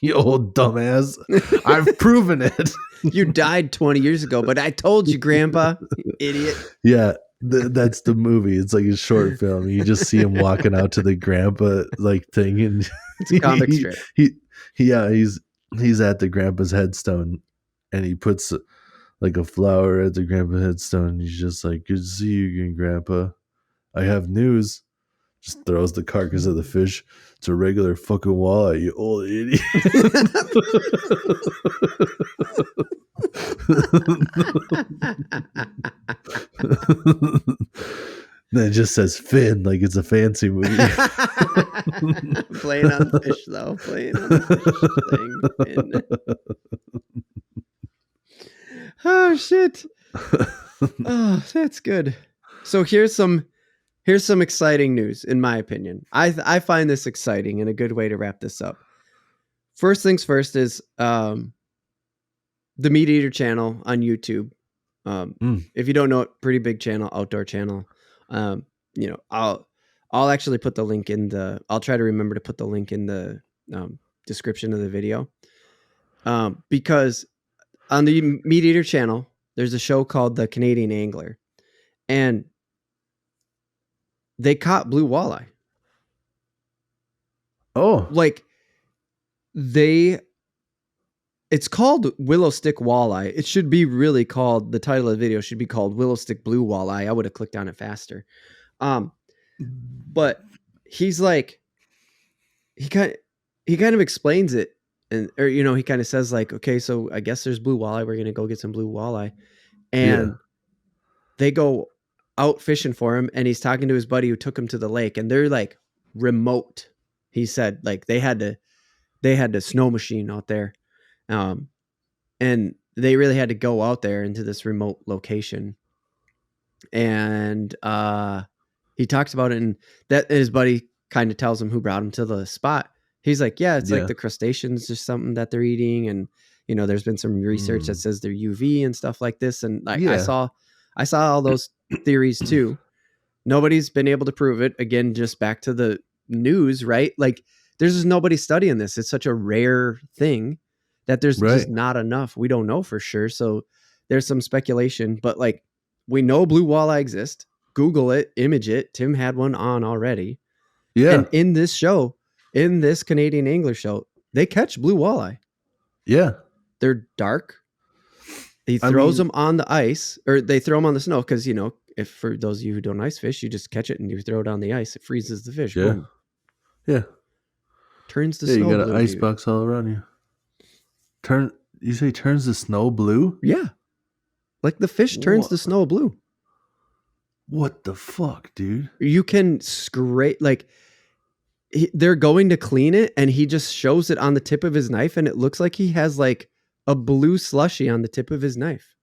you old dumbass. I've proven it. You died 20 years ago, but I told you, Grandpa, you idiot. Yeah, that's the movie. It's like a short film. You just see him walking out to the grandpa like thing, and it's a comic strip. He's at the grandpa's headstone, and he puts like a flower at the grandpa's headstone. And he's just like, "Good to see you again, Grandpa. I have news." Just throws the carcass of the fish. It's a regular fucking walleye, you old idiot. Then it just says Finn, like it's a fancy movie. Playing on fish, though. Playing on the fish thing. Oh, shit. Oh, that's good. So here's some exciting news, in my opinion. I find this exciting and a good way to wrap this up. First things first is the Meat Eater channel on YouTube. If you don't know it, pretty big channel, outdoor channel. I'll actually put the link I'll try to remember to put the link in the description of the video. Because on the Meat Eater channel, there's a show called The Canadian Angler, and they caught blue walleye. Oh, like it's called willow stick walleye. It should be really called, the title of the video should be called Willow Stick Blue Walleye. I would have clicked on it faster. But he's like, he kind of explains it, he kind of says like, okay, so I guess there's blue walleye. We're going to go get some blue walleye. And they go out fishing for him, and he's talking to his buddy who took him to the lake, and they're like remote. He said like they had to snow machine out there. And they really had to go out there into this remote location. And he talks about it, and that his buddy kind of tells him who brought him to the spot. He's like, yeah, it's like the crustaceans, just something that they're eating. And, there's been some research that says they're UV and stuff like this. And like, I saw all those theories too. Nobody's been able to prove it. Again, just back to the news, right? Like there's just nobody studying this. It's such a rare thing that there's just not enough. We don't know for sure. So there's some speculation, but like we know blue walleye exist. Google it, image it. Tim had one on already. Yeah. And in this show, in this Canadian Angler show, they catch blue walleye. Yeah. They're dark. He throws them on the ice, or they throw them on the snow. Cause if for those of you who don't ice fish, you just catch it and you throw it on the ice. It freezes the fish. Yeah. Boom. Yeah. Turns the snow blue. You got an ice box all around you. You say turns the snow blue? Yeah. Like the fish turns the snow blue. What the fuck, dude? You can scrape, like they're going to clean it, and he just shows it on the tip of his knife, and it looks like he has like a blue slushy on the tip of his knife.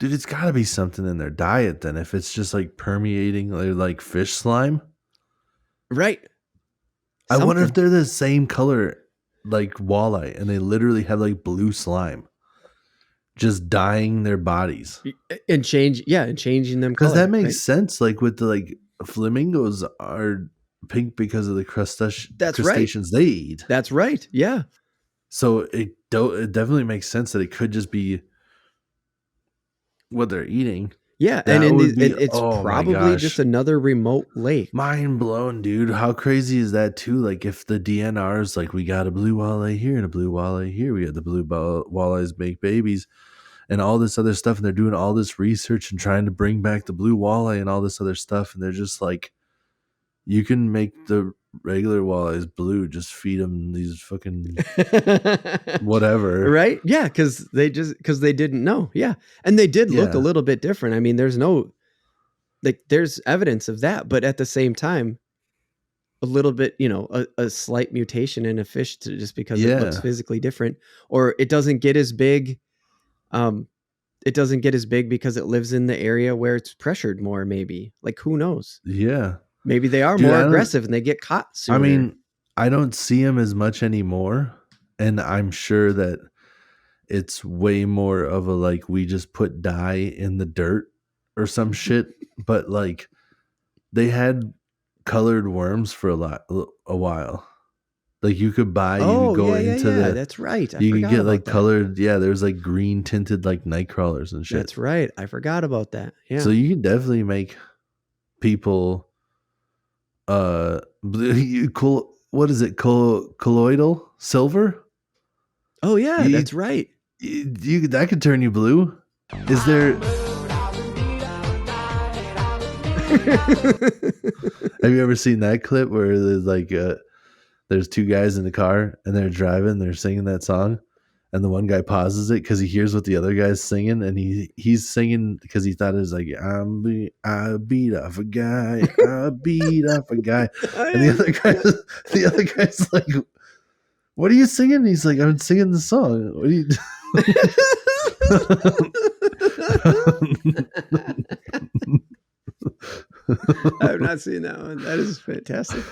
Dude, it's got to be something in their diet then, if it's just like permeating like fish slime. Right. I wonder if they're the same color like walleye, and they literally have like blue slime just dyeing their bodies and changing them, because that makes sense. Like with the like flamingos are pink because of the crustaceans they eat. That's right. Yeah. So it definitely makes sense that it could just be what they're eating. Yeah, and it's probably just another remote lake. Mind blown, dude. How crazy is that too? Like if the DNR is like, we got a blue walleye here and a blue walleye here. We had the blue walleyes make babies and all this other stuff. And they're doing all this research and trying to bring back the blue walleye and all this other stuff. And they're just like, you can make the regular walleyes blue. Just feed them these fucking whatever. Right? Yeah, because they didn't know. Yeah. And they did look a little bit different. I mean, there's no like there's evidence of that, but at the same time, a little bit, a slight mutation in a fish just because it looks Yeah. physically different, or it doesn't get as big. It doesn't get as big because it lives in the area where it's pressured more. Maybe, like, who knows? Yeah. Maybe they are Dude, more aggressive and they get caught sooner. I mean, I don't see him as much anymore, and I'm sure that it's way more of a like we just put dye in the dirt or some shit. But like they had colored worms for a while. Like you could buy, you could go into the. That's right. I You could forgot get about like that. colored. Yeah, there's like green tinted like night crawlers and shit. That's right. I forgot about that. Yeah. So you can definitely make people cool. What is it? Colloidal silver? Oh yeah, that's right. You that could turn you blue. Is there? Have you ever seen that clip where there's like there's two guys in the car and they're driving, they're singing that song, and the one guy pauses it because he hears what the other guy's singing, and he's singing because he thought it was like I beat off a guy, I beat off a guy, and the other guy's like, "What are you singing?" He's like, "I'm singing the song. What are you?" I've not seen that one. That is fantastic.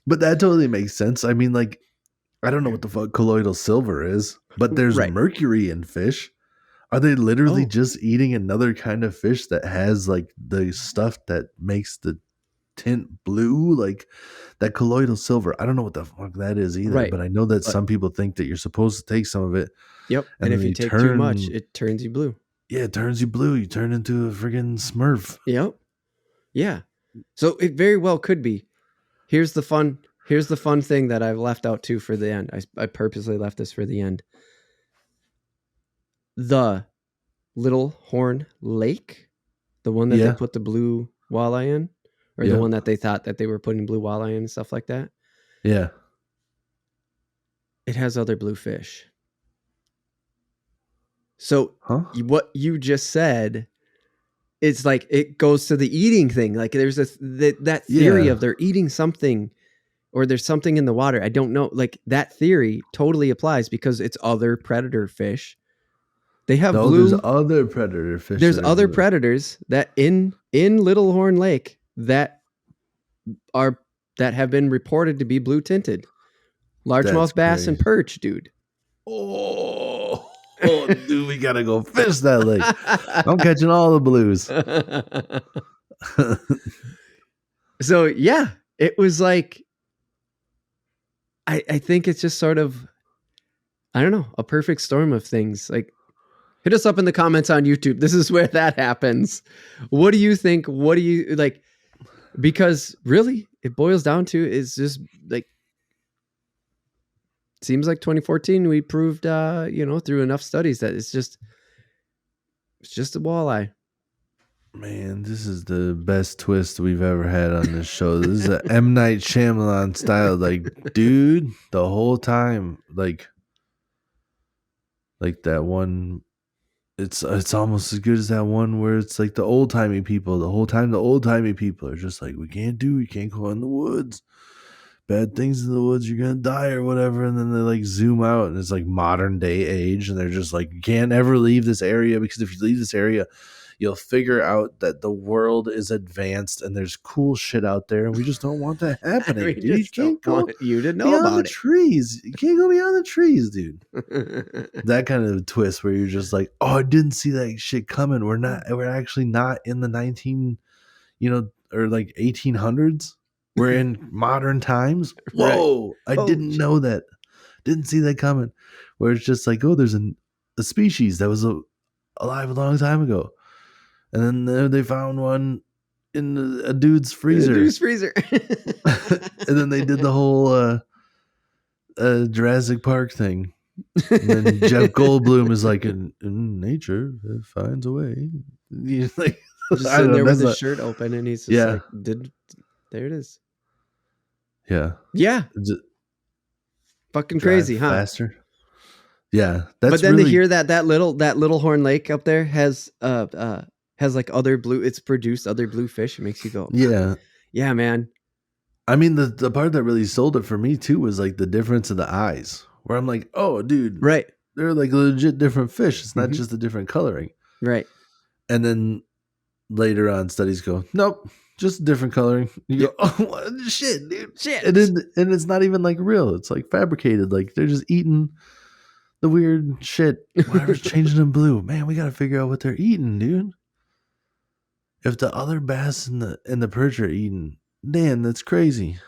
But that totally makes sense. I mean, like, I don't know what the fuck colloidal silver is, but there's Right. mercury in fish. Are they literally just eating another kind of fish that has like the stuff that makes the tint blue? Like that colloidal silver. I don't know what the fuck that is either, Right. but I know that some people think that you're supposed to take some of it. Yep. And if you take too much, it turns you blue. Yeah, it turns you blue. You turn into a friggin' Smurf. Yep. Yeah. So it very well could be. Here's the fun thing that I've left out too for the end. I purposely left this for the end. The Little Horn Lake, the one that they put the blue walleye in, or the one that they thought that they were putting blue walleye in and stuff like that. Yeah. It has other blue fish. So what you just said, it's like it goes to the eating thing. Like there's that theory of they're eating something, or there's something in the water. I don't know. Like that theory totally applies because it's other predator fish. They have blue. There's other predator fish. There's other predators that in Little Horn Lake that have been reported to be blue tinted. Largemouth bass and perch, dude. Oh, dude, we gotta go fish that lake. I'm catching all the blues. So yeah, it was like, I think it's just sort of, I don't know, a perfect storm of things. Like, hit us up in the comments on YouTube. This is where that happens. What do you think? What do you like? Because really, it boils down to is just like, seems like 2014 we proved through enough studies that it's just a walleye. Man, this is the best twist we've ever had on this show. This is a M. Night Shyamalan style. Like, dude, the whole time, like that one, it's almost as good as that one where it's like the old-timey people. The whole time, the old-timey people are just like, we can't go in the woods. Bad things in the woods, you're gonna die or whatever. And then they like zoom out and it's like modern day age, and they're just like, you can't ever leave this area, because if you leave this area, you'll figure out that the world is advanced and there's cool shit out there, and we just don't want that happening. Dude, you can't go you to know about the trees. You can't go beyond the trees, dude. That kind of twist where you're just like, oh, I didn't see that shit coming. We're actually not in the 1800s. We're in modern times. Whoa, right. I didn't know that. Didn't see that coming. Where it's just like, oh, there's a species that was alive a long time ago. And then they found one in a dude's freezer. And then they did the whole Jurassic Park thing. And then Jeff Goldblum is like, in nature, it finds a way. He's like, just sitting there with his shirt open, and he's just like, there it is. Yeah. Yeah. Fucking crazy, huh? Faster. Yeah. But then to hear that little Horn Lake up there has has like other blue. It's produced other blue fish. It makes you go, Yeah. yeah, man. I mean, the part that really sold it for me too was like the difference of the eyes, where I'm like, oh, dude, Right. they're like legit different fish. It's not Mhm. just a different coloring. Right. And then later on, studies go, nope, just different coloring. You Yep. go, oh, what shit, dude. Shit. And it's not even like real. It's like fabricated. Like they're just eating the weird shit. Whatever's changing them blue. Man, we got to figure out what they're eating, dude. If the other bass and the perch are eating, damn, that's crazy.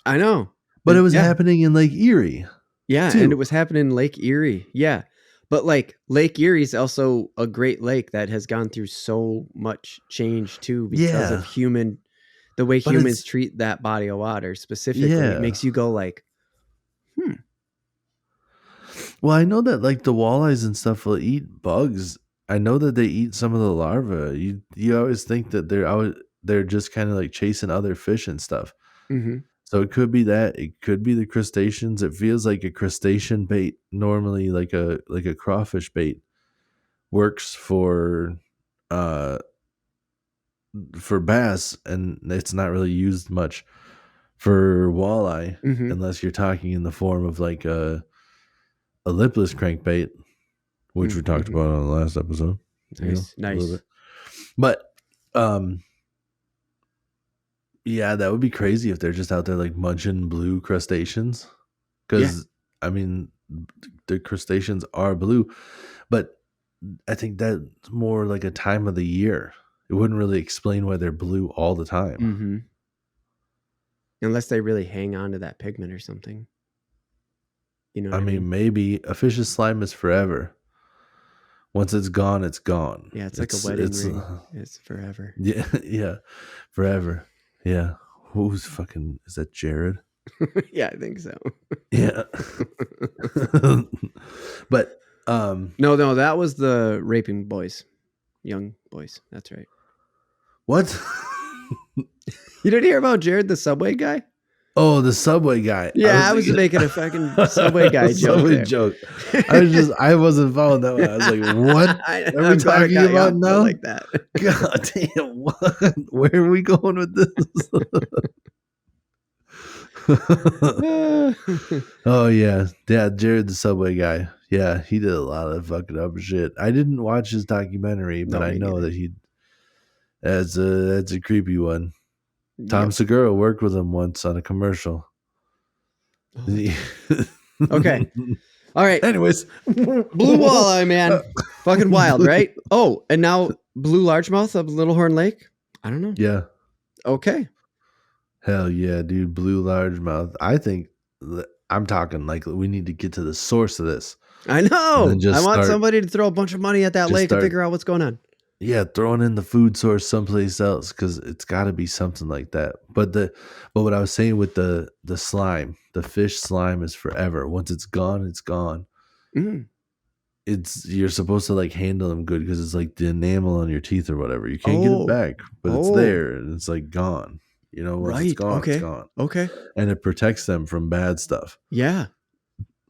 I know. But it was Yeah. happening in Lake Erie. Yeah, too. and it was happening in Lake Erie. Yeah. But like Lake Erie is also a great lake that has gone through so much change too because of Yeah. the way But humans it's treat that body of water specifically. It yeah. makes you go like, Well, I know that like the walleyes and stuff will eat bugs. I know that they eat some of the larvae. You always think that they're just kind of like chasing other fish and stuff. mm-hmm. So it could be that. It could be the crustaceans. It feels like a crustacean bait normally, like a crawfish bait, works uh for bass, and it's not really used much for walleye Mm-hmm. unless you're talking in the form of like a lipless crankbait, which we talked Mm-hmm. about on the last episode. Nice. A little Nice. bit. But yeah, that would be crazy if they're just out there like munching blue crustaceans. Because I mean, the crustaceans are blue, but I think that's more like a time of the year. It wouldn't really explain why they're blue all the time. Mm-hmm. Unless they really hang on to that pigment or something. You know what I mean? Maybe a fish's slime is forever. Once it's gone, it's gone. Yeah, it's like a wedding ring. It's forever. Yeah, yeah, forever. Yeah. Who's fucking, is that Jared? Yeah, I think so. Yeah. But no, that was the raping boys. Young boys. That's right. what? You didn't hear about Jared, the Subway guy? Oh, the Subway guy. Yeah, I was making a fucking Subway guy joke. Subway joke. I wasn't following that one. I was like, what are we talking about now? Like that. God damn, what? Where are we going with this? Oh yeah, Jared the Subway guy. Yeah, he did a lot of fucking up shit. I didn't watch his documentary, but No, I me know neither. that that's a creepy one. Tom Yep. Segura worked with him once on a commercial. Oh, okay. All right. Anyways, Blue walleye, man. Fucking wild, right? Oh, and now blue largemouth of Little Horn Lake? I don't know. Yeah. Okay. Hell yeah, dude. Blue largemouth. I think I'm talking like we need to get to the source of this. I know. I want somebody to throw a bunch of money at that lake and figure out what's going on. Yeah, throwing in the food source someplace else, because it's got to be something like that. But what I was saying with the slime, the fish slime is forever. Once it's gone, it's gone. Mm. You're supposed to like handle them good because it's like the enamel on your teeth or whatever. You can't get it back, but it's there and it's like gone. You know, once it's gone, it's gone. Okay. And it protects them from bad stuff. Yeah.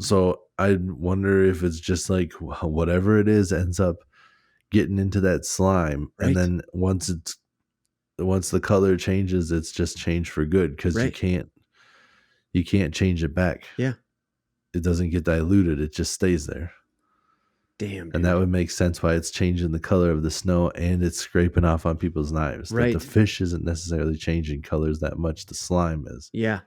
So I wonder if it's just like whatever it is ends up getting into that slime, and then once the color changes, it's just changed for good, because you can't change it back. Yeah, it doesn't get diluted, it just stays there. Damn, dude. And that would make sense why it's changing the color of the snow and it's scraping off on people's knives. Right. That the fish isn't necessarily changing colors that much, the slime is. Yeah.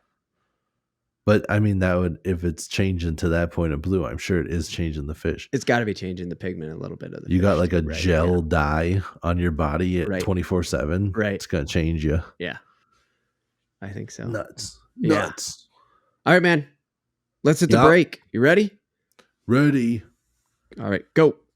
But I mean, that would, if it's changing to that point of blue, I'm sure it is changing the fish. It's got to be changing the pigment a little bit of the You fish, got like a gel dye on your body at 24/7. Right. It's going to change you. Yeah. I think so. Nuts. Yeah. Nuts. All right, man. Let's hit the break. You ready? Ready. All right, go.